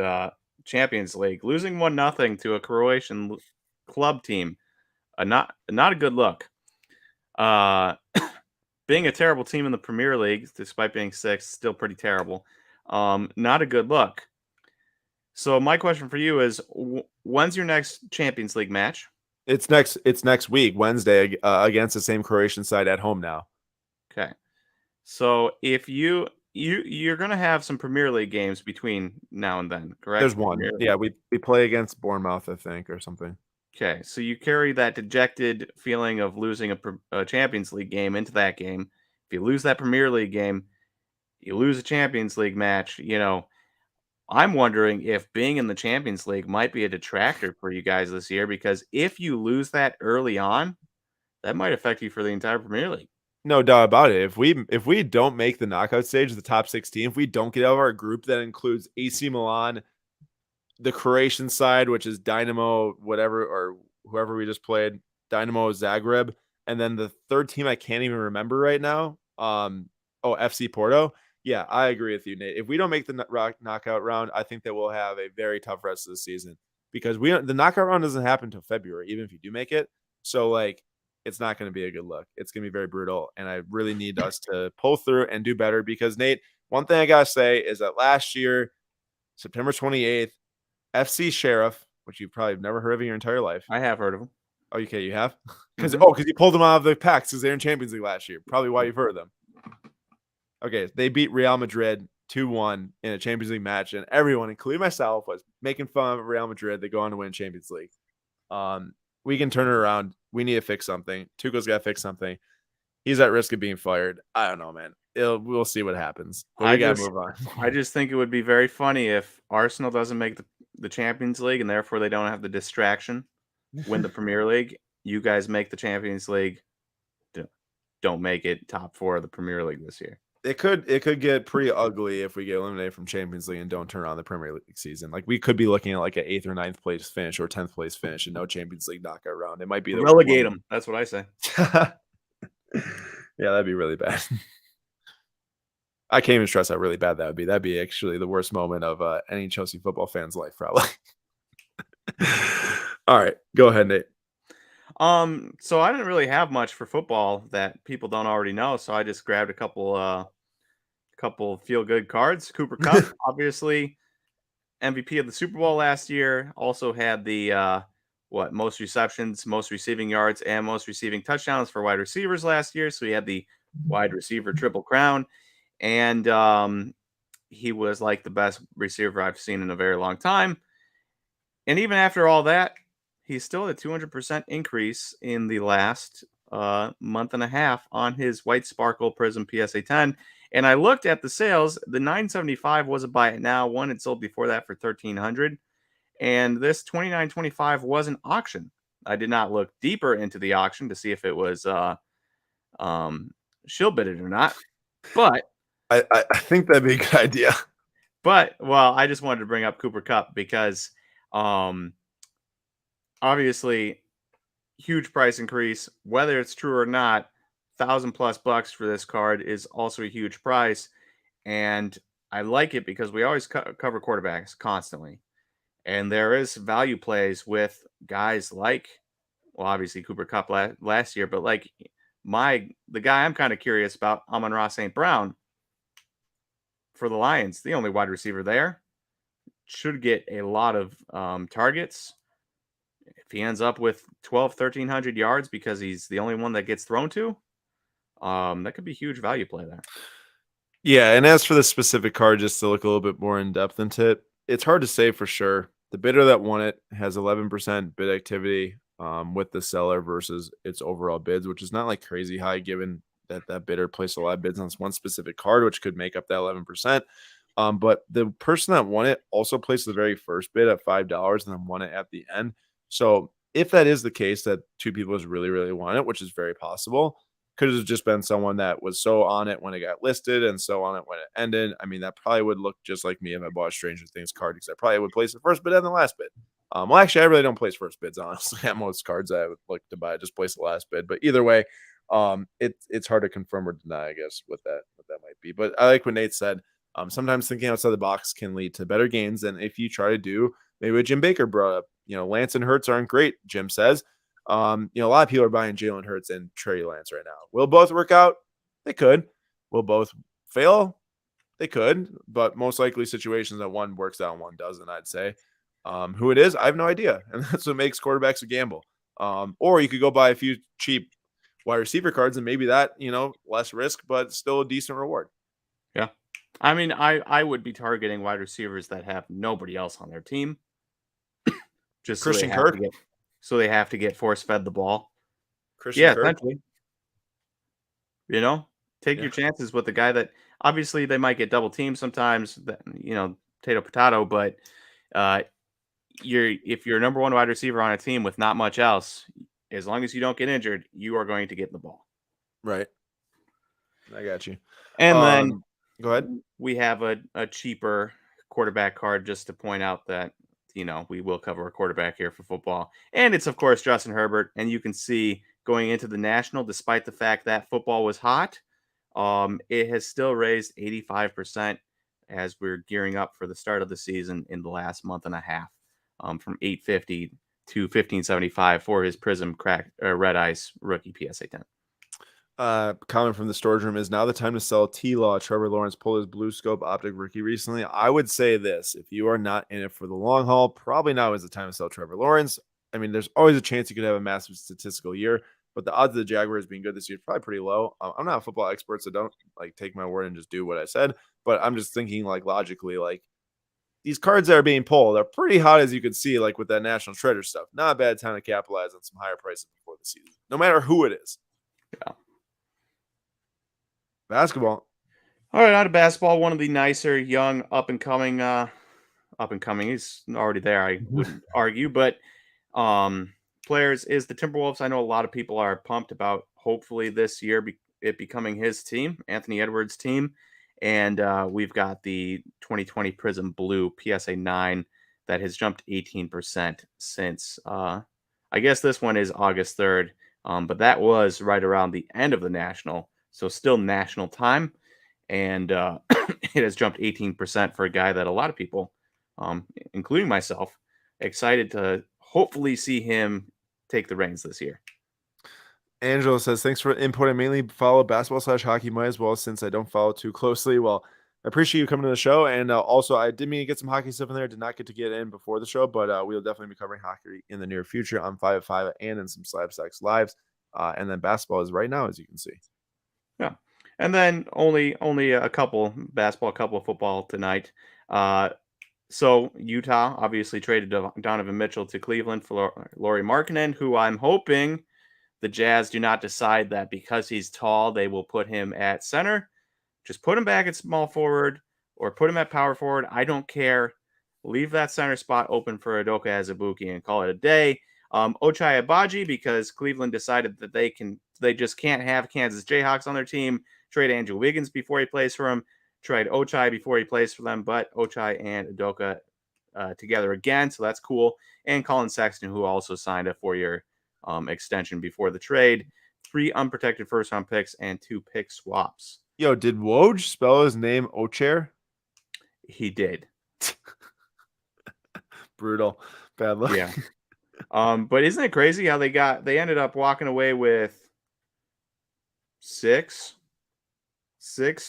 Champions League losing 1-0 to a Croatian club team. Not a good look. Being a terrible team in the Premier League, despite being 6th, still pretty terrible. Not a good look. So my question for you is, when's your next Champions League match? It's next week, Wednesday, against the same Croatian side at home now. Okay. So if you're going to have some Premier League games between now and then, correct? There's one. Yeah, we play against Bournemouth, I think, or something. Okay, so you carry that dejected feeling of losing a Champions League game into that game. If you lose that Premier League game, you lose a Champions League match. I'm wondering if being in the Champions League might be a detractor for you guys this year, because if you lose that early on, that might affect you for the entire Premier League. No doubt about it. If we don't make the knockout stage, the top 16, if we don't get out of our group that includes AC Milan, the Croatian side, which is Dynamo, whatever, or whoever we just played, Dynamo Zagreb, and then the third team I can't even remember right now. FC Porto. Yeah, I agree with you, Nate. If we don't make the knockout round, I think that we'll have a very tough rest of the season, because the knockout round doesn't happen until February, even if you do make it. So like, it's not going to be a good look. It's going to be very brutal, and I really need us to pull through and do better, because Nate, one thing I gotta say is that last year, September 28th, FC Sheriff, which you've probably never heard of in your entire life. I have heard of them. Oh, okay, you have? Because you pulled them out of the packs because they're in Champions League last year. Probably why you've heard of them. Okay, they beat Real Madrid 2-1 in a Champions League match, and everyone, including myself, was making fun of Real Madrid. They go on to win Champions League. We can turn it around. We need to fix something. Tuchel's got to fix something. He's at risk of being fired. I don't know, man. We'll see what happens. But we got to move on. I just think it would be very funny if Arsenal doesn't make the Champions League, and therefore they don't have the distraction, win the Premier League. You guys make the Champions League, don't make it top 4 of the Premier League this year. It could get pretty ugly if we get eliminated from Champions League and don't turn on the Premier League season. Like, we could be looking at like an 8th or 9th place finish or 10th place finish and no Champions League knockout round. It might be the relegate them. That's what I say. Yeah, that'd be really bad. I can't even stress how really bad that would be. That'd be actually the worst moment of any Chelsea football fan's life, probably. All right, go ahead, Nate. So I didn't really have much for football that people don't already know, so I just grabbed a couple feel good cards. Cooper Kupp, obviously MVP of the Super Bowl last year, also had the most receptions, most receiving yards, and most receiving touchdowns for wide receivers last year. So he had the wide receiver triple crown, and he was like the best receiver I've seen in a very long time. And even after all that, he's still at 200% increase in the last month and a half on his White Sparkle Prism PSA 10. And I looked at the sales. The 975 was a buy it now. One had sold before that for 1300, and this 2925 was an auction. I did not look deeper into the auction to see if it was shill bidded or not. But I think that'd be a good idea. well, I just wanted to bring up Cooper Cup because obviously huge price increase. Whether it's true or not, $1,000+ for this card is also a huge price, and I like it because we always cover quarterbacks constantly, and there is value plays with guys like, well, obviously Cooper Cup last year, but like the guy I'm kind of curious about, Amon-Ra St. Brown for the Lions, the only wide receiver there, should get a lot of targets. If he ends up with 1,300 yards because he's the only one that gets thrown to, that could be huge value play there. Yeah, and as for the specific card, just to look a little bit more in depth into it, it's hard to say for sure. The bidder that won it has 11% bid activity with the seller versus its overall bids, which is not like crazy high given that that bidder placed a lot of bids on this one specific card, which could make up that 11%. But the person that won it also placed the very first bid at $5 and then won it at the end. So if that is the case, that two people just really, really want it, which is very possible, could have just been someone that was so on it when it got listed and so on it when it ended. I mean, that probably would look just like me if I bought a Stranger Things card, because I probably would place the first bid and the last bid. Well, actually, I really don't place first bids, honestly. At most cards I would look to buy, just place the last bid. But either way, it's hard to confirm or deny, I guess, what that might be. But I like what Nate said. Sometimes thinking outside the box can lead to better gains than if you try to do maybe what Jim Baker brought up. Lance and Hurts aren't great, Jim says. A lot of people are buying Jalen Hurts and Trey Lance right now. Will both work out? They could. Will both fail? They could, but most likely situations that one works out and one doesn't, I'd say. Who it is, I have no idea. And that's what makes quarterbacks a gamble. Or you could go buy a few cheap wide receiver cards and maybe that, less risk, but still a decent reward. Yeah. I mean, I would be targeting wide receivers that have nobody else on their team. Just Christian Kirk. So they have to get force fed the ball. Christian Kirk. Essentially. Take your chances with the guy that obviously they might get double teamed sometimes, potato, but if you're number one wide receiver on a team with not much else, as long as you don't get injured, you are going to get the ball. Right. I got you. And then go ahead. We have a cheaper quarterback card just to point out that, we will cover a quarterback here for football. And it's, of course, Justin Herbert. And you can see going into the National, despite the fact that football was hot, it has still raised 85% as we're gearing up for the start of the season in the last month and a half, from 850 to 1575 for his Prism Red Ice rookie PSA 10. Comment from the storage room: is now the time to sell T-Law? Trevor Lawrence pulled his blue scope optic rookie recently. I would say this: if you are not in it for the long haul, probably now is the time to sell Trevor Lawrence. I mean, there's always a chance you could have a massive statistical year, but the odds of the Jaguars being good this year is probably pretty low. I'm not a football expert, so don't take my word and just do what I said. But I'm just thinking logically, these cards that are being pulled are pretty hot, as you can see, with that National Treasure stuff. Not a bad time to capitalize on some higher prices before the season, no matter who it is. Yeah. Basketball. All right, out of basketball, one of the nicer, young, up and coming. He's already there, I wouldn't argue, but players is the Timberwolves. I know a lot of people are pumped about hopefully this year it becoming his team, Anthony Edwards' team, and we've got the 2020 Prism Blue PSA 9 that has jumped 18% since. I guess this one is August 3rd, but that was right around the end of the National. So still national time, and it has jumped 18% for a guy that a lot of people, including myself, excited to hopefully see him take the reins this year. Angelo says, thanks for input. I mainly follow basketball/hockey, might as well, since I don't follow too closely. Well, I appreciate you coming to the show, and also I did mean to get some hockey stuff in there. Did not get to get in before the show, but we'll definitely be covering hockey in the near future on 5 at 5 and in some SlabStox lives. And then basketball is right now, as you can see. Yeah, and then only a couple basketball, a couple of football tonight. So Utah obviously traded Donovan Mitchell to Cleveland for Lauri Markkanen, who I'm hoping the Jazz do not decide that because he's tall, they will put him at center. Just put him back at small forward or put him at power forward. I don't care. Leave that center spot open for Udoka Azubuike and call it a day. Ochai Abaji, because Cleveland decided that they just can't have Kansas Jayhawks on their team. Trade Andrew Wiggins before he plays for him. Trade Ochai before he plays for them, but Ochai and Udoka together again, so that's cool. And Colin Sexton, who also signed a 4-year extension before the trade. 3 unprotected first-round picks and 2 pick swaps. Yo, did Woj spell his name Ocher? He did. Brutal. Bad luck. Yeah. But isn't it crazy how they ended up walking away with six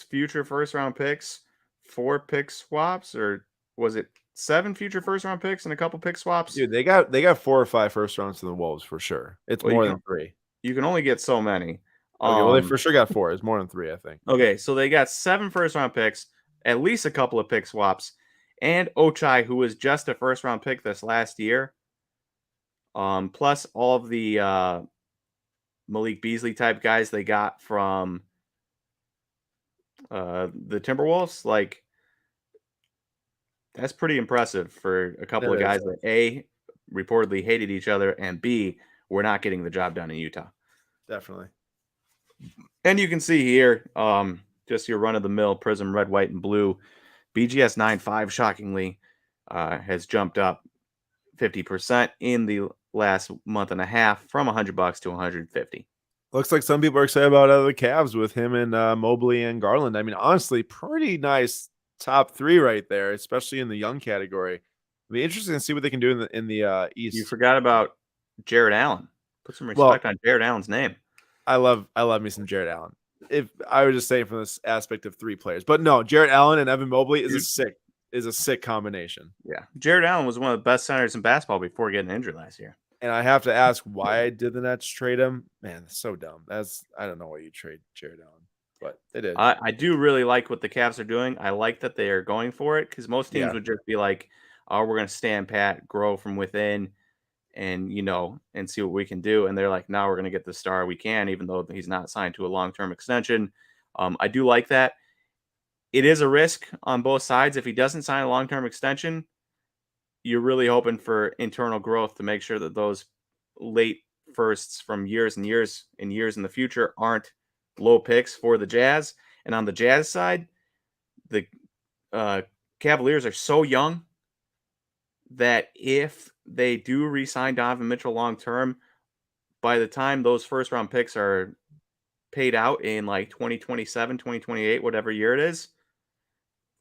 future first round picks, 4 pick swaps, or was it 7 future first round picks and a couple pick swaps? Dude, they got 4 or 5 first rounds to the Wolves for sure. It's Well, more than 3. you can only get so many. Okay, well, they for sure got 4. It's more than 3, I think. Okay, so they got 7 first round picks, at least a couple of pick swaps, and Ochai, who was just a first round pick this last year. Plus all of the Malik Beasley type guys they got from the Timberwolves. Like, that's pretty impressive for a couple That of is. guys that A, reportedly hated each other, and B, were not getting the job done in Utah. Definitely. And you can see here, just your run of the mill Prism red, white, and blue. BGS 9.5, shockingly, has jumped up 50% in the last month and a half from $100 to 150. Looks like some people are excited about the Cavs with him and Mobley and Garland. I mean, honestly, pretty nice top 3 right there, especially in the young category. It'll be interesting to see what they can do in the East. You forgot about Jared Allen. Put some Well, respect on Jared Allen's name. I love me some Jared Allen. If I would just say from this aspect of 3 players, but no, Jared Allen and Evan Mobley is a sick combination. Yeah, Jared Allen was one of the best centers in basketball before getting injured last year. And I have to ask, why did the Nets trade him? Man, that's so dumb. I don't know why you trade Jared Allen, but they did. I do really like what the Cavs are doing. I like that they are going for it because most teams would just be like, "Oh, we're going to stand pat, grow from within, and and see what we can do." And they're like, "No, we're going to get the star we can, even though he's not signed to a long-term extension." I do like that. It is a risk on both sides. If he doesn't sign a long-term extension, you're really hoping for internal growth to make sure that those late firsts from years and years and years in the future aren't low picks for the Jazz. And on the Jazz side, the Cavaliers are so young that if they do re-sign Donovan Mitchell long term, by the time those first round picks are paid out in like 2027, 2028, whatever year it is,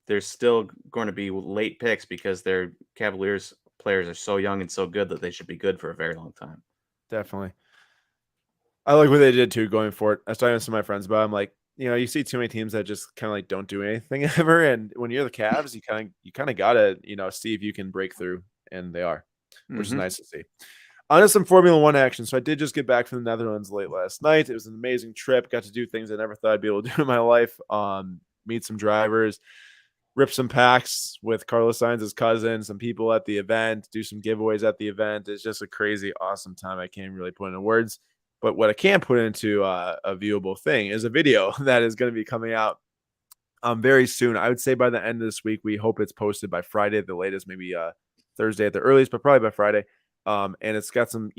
there's still going to be late picks because their Cavaliers players are so young and so good that they should be good for a very long time. Definitely. I like what they did too going for it. I was talking to some of my friends about it. I'm like, you see too many teams that just kind of like don't do anything ever. And when you're the Cavs, you kind of gotta, see if you can break through. And they are, which is nice to see. On to some Formula One action. So I did just get back from the Netherlands late last night. It was an amazing trip. Got to do things I never thought I'd be able to do in my life. Meet some drivers, rip some packs with Carlos Sainz's cousin, some people at the event, do some giveaways at the event. It's just a crazy, awesome time. I can't really put into words. But what I can put into a viewable thing is a video that is going to be coming out very soon. I would say by the end of this week. We hope it's posted by Friday at the latest, maybe Thursday at the earliest, but probably by Friday. And it's got some,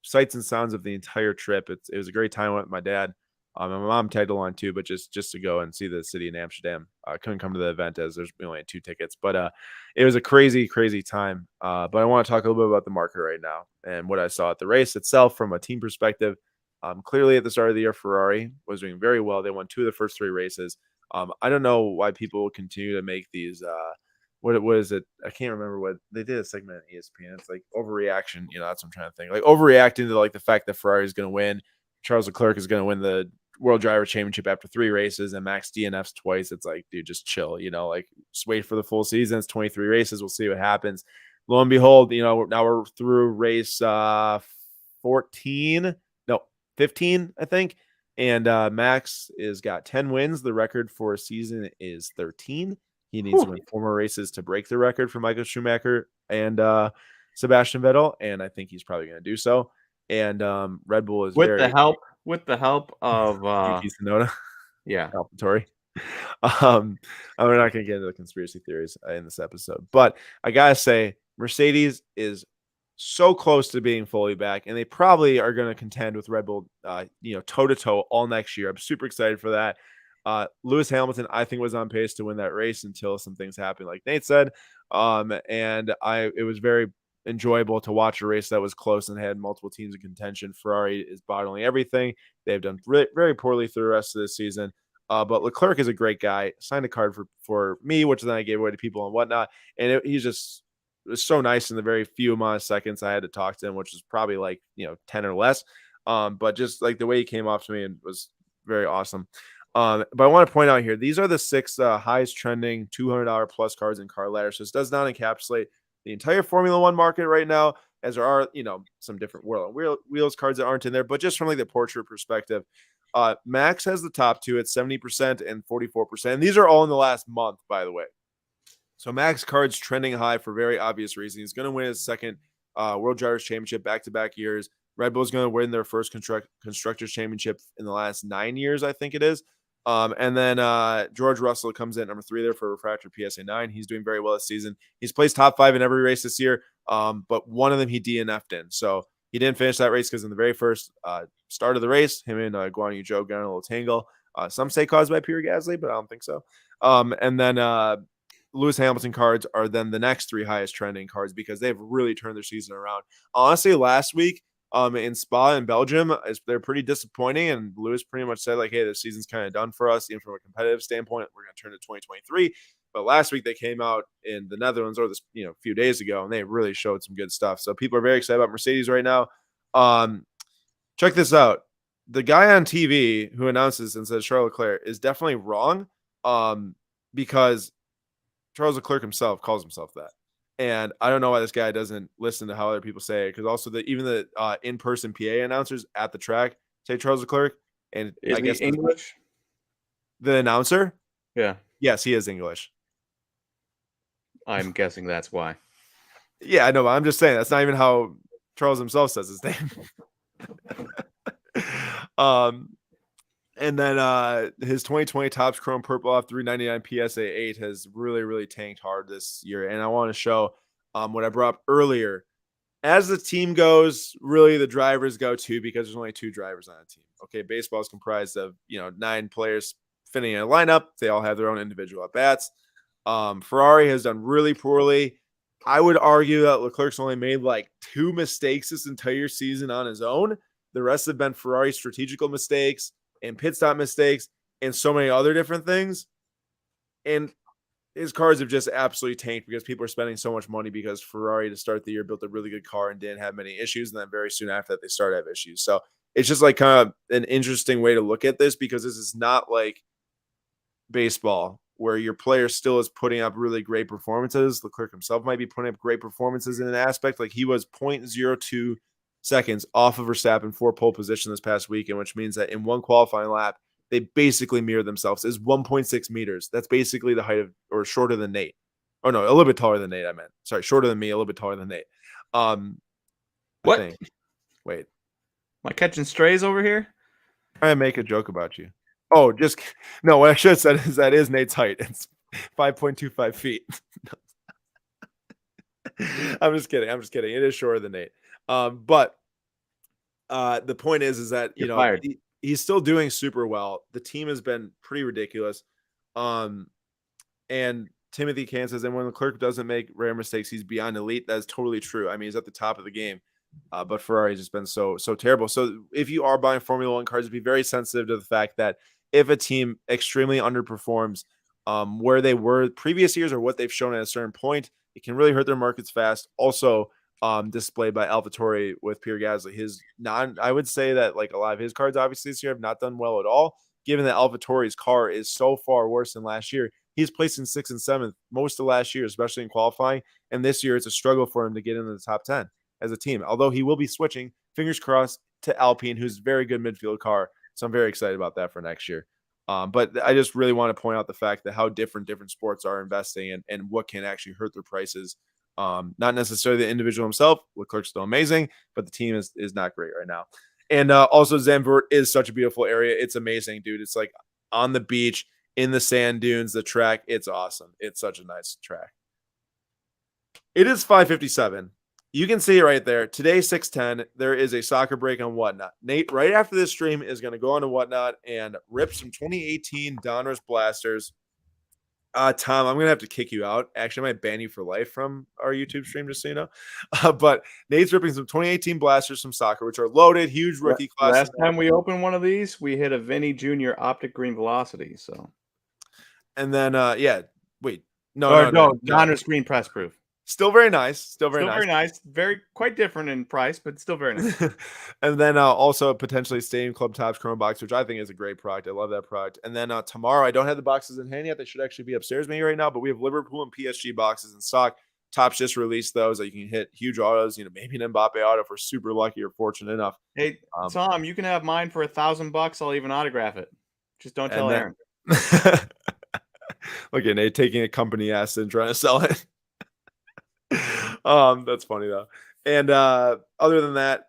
sights and sounds of the entire trip. It was a great time with my dad. And my mom tagged along too, but just to go and see the city in Amsterdam. I couldn't come to the event as there's only 2 tickets, but it was a crazy, crazy time. But I want to talk a little bit about the market right now and what I saw at the race itself from a team perspective. Clearly at the start of the year, Ferrari was doing very well. They won 2 of the first 3 races. I don't know why people continue to make these what is it? I can't remember what they did a segment on ESPN. It's like overreaction. That's what I'm trying to think. Like overreacting to like the fact that Ferrari is going to win. Charles Leclerc is going to win the World Driver Championship after 3 races, and Max DNFs twice. It's like, dude, just chill. Like just wait for the full season. It's 23 races. We'll see what happens. Lo and behold, now we're through race 15, I think. And Max is got 10 wins. The record for a season is 13. He needs to Whew. win 4 more races to break the record for Michael Schumacher and Sebastian Vettel, and I think he's probably going to do so. And Red Bull is With the very help of Yuki Tsunoda, yeah. AlphaTauri. We're not going to get into the conspiracy theories in this episode, but I gotta say, Mercedes is so close to being fully back, and they probably are going to contend with Red Bull, toe to toe all next year. I'm super excited for that. Lewis Hamilton, I think, was on pace to win that race until some things happened, like Nate said. And it was very enjoyable to watch a race that was close and had multiple teams in contention. Ferrari is bottling everything. They've done very poorly through the rest of this season. But Leclerc is a great guy. Signed a card for me, which then I gave away to people and whatnot. And he's just it was so nice in the very few amount of seconds I had to talk to him, which was probably like 10 or less. But just like the way he came off to me and was very awesome. But I want to point out here, these are the 6 highest trending $200 plus cards in Car Ladder. So this does not encapsulate the entire Formula One market right now, as there are, some different World on Wheels cards that aren't in there. But just from like the portrait perspective, Max has the top 2 at 70% and 44%. And these are all in the last month, by the way. So Max Card's trending high for very obvious reasons. He's going to win his second World Drivers' Championship back-to-back years. Red Bull's going to win their first Constructors' Championship in the last 9 years, I think it is. And then George Russell comes in at number 3 there for Refractor PSA 9. He's doing very well this season. He's placed top 5 in every race this year, but one of them he DNF'd in. So he didn't finish that race because in the very first start of the race, him and Guan Yu Zhou got in a little tangle. Some say caused by Pierre Gasly, but I don't think so. And then Lewis Hamilton cards are then the next 3 highest trending cards because they've really turned their season around. Honestly, last week in Spa in Belgium, they're pretty disappointing, and Lewis pretty much said like, "Hey, this season's kind of done for us, even from a competitive standpoint. We're going to turn to 2023." But last week they came out in the Netherlands, or this a few days ago, and they really showed some good stuff. So people are very excited about Mercedes right now. Check this out. The guy on TV who announces and says Charles Leclerc is definitely wrong, because Charles Leclerc himself calls himself that. And I don't know why this guy doesn't listen to how other people say it, because also even the in-person PA announcers at the track say Charles Leclerc. And Is I he guess English? the announcer, Yeah. yes, he is English. I'm guessing that's why. Yeah, I know, but I'm just saying that's not even how Charles himself says his name. And then his 2020 Topps Chrome Purple off 399 PSA 8 has really tanked hard this year. And I want to show what I brought up earlier. As the team goes, really the drivers go too, because there's only 2 drivers on a team. Okay, baseball is comprised of 9 players fitting in a lineup. They all have their own individual at bats. Ferrari has done really poorly. I would argue that Leclerc's only made like 2 mistakes this entire season on his own. The rest have been Ferrari strategical mistakes and pit stop mistakes and so many other different things. And his cars have just absolutely tanked because people are spending so much money, because Ferrari to start the year built a really good car and didn't have many issues. And then very soon after that, they started to have issues. So it's just like kind of an interesting way to look at this, because this is not like baseball where your player still is putting up really great performances. Leclerc himself might be putting up great performances in an aspect. Like he was 0.02 seconds off of Verstappen for pole position this past weekend, which means that in one qualifying lap, they basically mirror themselves. Is 1.6 meters. That's basically the height of, or shorter than Nate. Oh no, a little bit taller than Nate. I meant, sorry, shorter than me, a little bit taller than Nate. I What? think. Wait, Am I catching strays over here? try and make a joke about you. Oh, just no. What I should have said is that is Nate's height. It's 5.25 feet. I'm just kidding. It is shorter than Nate. But the point is that You're fired. he's still doing super well. The team has been pretty ridiculous. And Timothy Can says, and when Leclerc doesn't make rare mistakes, he's beyond elite. That's totally true. I mean, he's at the top of the game. But Ferrari's just been so terrible. So if you are buying Formula One cars, be very sensitive to the fact that if a team extremely underperforms where they were previous years or what they've shown at a certain point, it can really hurt their markets fast. Also, displayed by AlphaTauri with Pierre Gasly. I would say that like a lot of his cards obviously this year have not done well at all, given that AlphaTauri's car is so far worse than last year. He's placed in 6th and 7th most of last year, especially in qualifying. And this year it's a struggle for him to get into the top 10 as a team, although he will be switching, fingers crossed, to Alpine, who's a very good midfield car. So I'm very excited about that for next year. But I just really want to point out the fact that how different sports are investing and what can actually hurt their prices. Not necessarily the individual himself. Leclerc's still amazing, but the team is not great right now. And also Zandvoort is such a beautiful area. It's amazing, dude. It's like on the beach, in the sand dunes, the track. It's awesome. It's such a nice track. It is 5:57. You can see it right there. Today, 6:10. There is a soccer break on Whatnot. Nate, right after this stream, is going to go on to Whatnot and rip some 2018 Donruss Blasters. Tom, I'm gonna have to kick you out. Actually, I might ban you for life from our YouTube stream, just so you know. But Nate's ripping some 2018 Blasters from soccer, which are loaded, huge rookie class. Last time we opened one of these, we hit a Vinny Jr. Optic Green Velocity. So, and then wait, no, Donruss Green Press Proof. Still very nice. Still very nice. Very quite different in price, but still very nice. And then also potentially Stadium Club Tops Chrome Box, which I think is a great product. I love that product. And then tomorrow, I don't have the boxes in hand yet. They should actually be upstairs maybe right now, but we have Liverpool and PSG boxes in stock. Tops just released those that you can hit huge autos, maybe an Mbappe auto if we're super lucky or fortunate enough. Hey, Tom, you can have mine for $1,000. I'll even autograph it. Just don't tell Aaron. Look at Nate taking a company asset and trying to sell it. That's funny though. And other than that,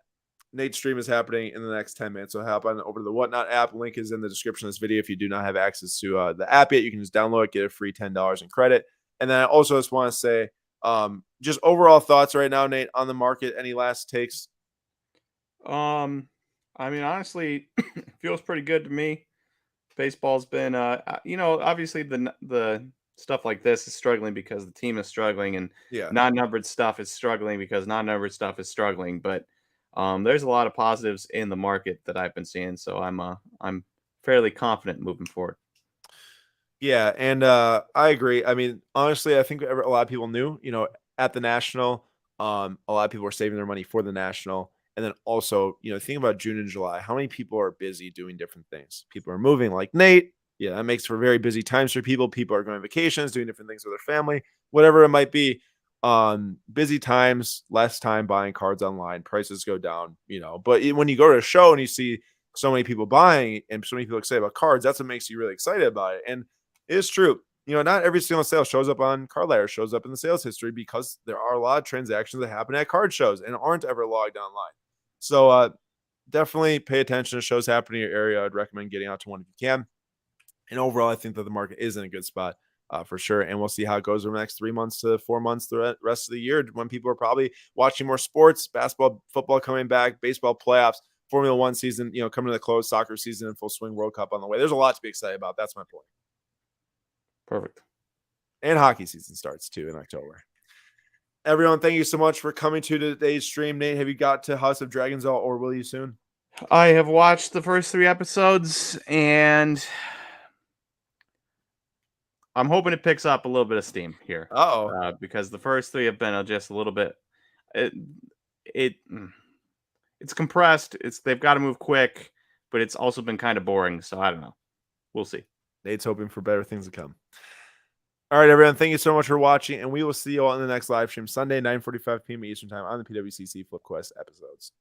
Nate's stream is happening in the next 10 minutes. So hop on over to the Whatnot app. Link is in the description of this video. If you do not have access to the app yet, you can just download it, get a free $10 in credit. And then I also just want to say, just overall thoughts right now, Nate, on the market. Any last takes? I mean, honestly, it feels pretty good to me. Baseball's been, obviously the stuff like this is struggling because the team is struggling, and non-numbered stuff is struggling because non-numbered stuff is struggling. But there's a lot of positives in the market that I've been seeing, so I'm fairly confident moving forward. Yeah, and I agree. I mean, honestly, I think a lot of people knew, at the National, a lot of people were saving their money for the National. And then also, think about June and July. How many people are busy doing different things? People are moving like Nate. Yeah, that makes for very busy times for people. People are going on vacations, doing different things with their family, whatever it might be. Busy times, less time buying cards online, prices go down, But when you go to a show and you see so many people buying and so many people excited about cards, that's what makes you really excited about it. And it is true. Not every single sale shows up on Card Ladder, shows up in the sales history because there are a lot of transactions that happen at card shows and aren't ever logged online. So definitely pay attention to shows happening in your area. I'd recommend getting out to one if you can. And overall, I think that the market is in a good spot for sure. And we'll see how it goes over the next 3 months to 4 months, the rest of the year, when people are probably watching more sports, basketball, football coming back, baseball playoffs, Formula One season, coming to the close, soccer season in full swing, World Cup on the way. There's a lot to be excited about. That's my point. Perfect. And hockey season starts too in October. Everyone, thank you so much for coming to today's stream. Nate, have you got to House of Dragons or will you soon? I have watched the first 3 episodes, and I'm hoping it picks up a little bit of steam here. Because the first 3 have been just a little bit. It's compressed. They've got to move quick, but it's also been kind of boring. So I don't know. We'll see. Nate's hoping for better things to come. All right, everyone. Thank you so much for watching, and we will see you all in the next live stream Sunday, 9:45 p.m. Eastern Time on the PWCC FlipQuest episodes.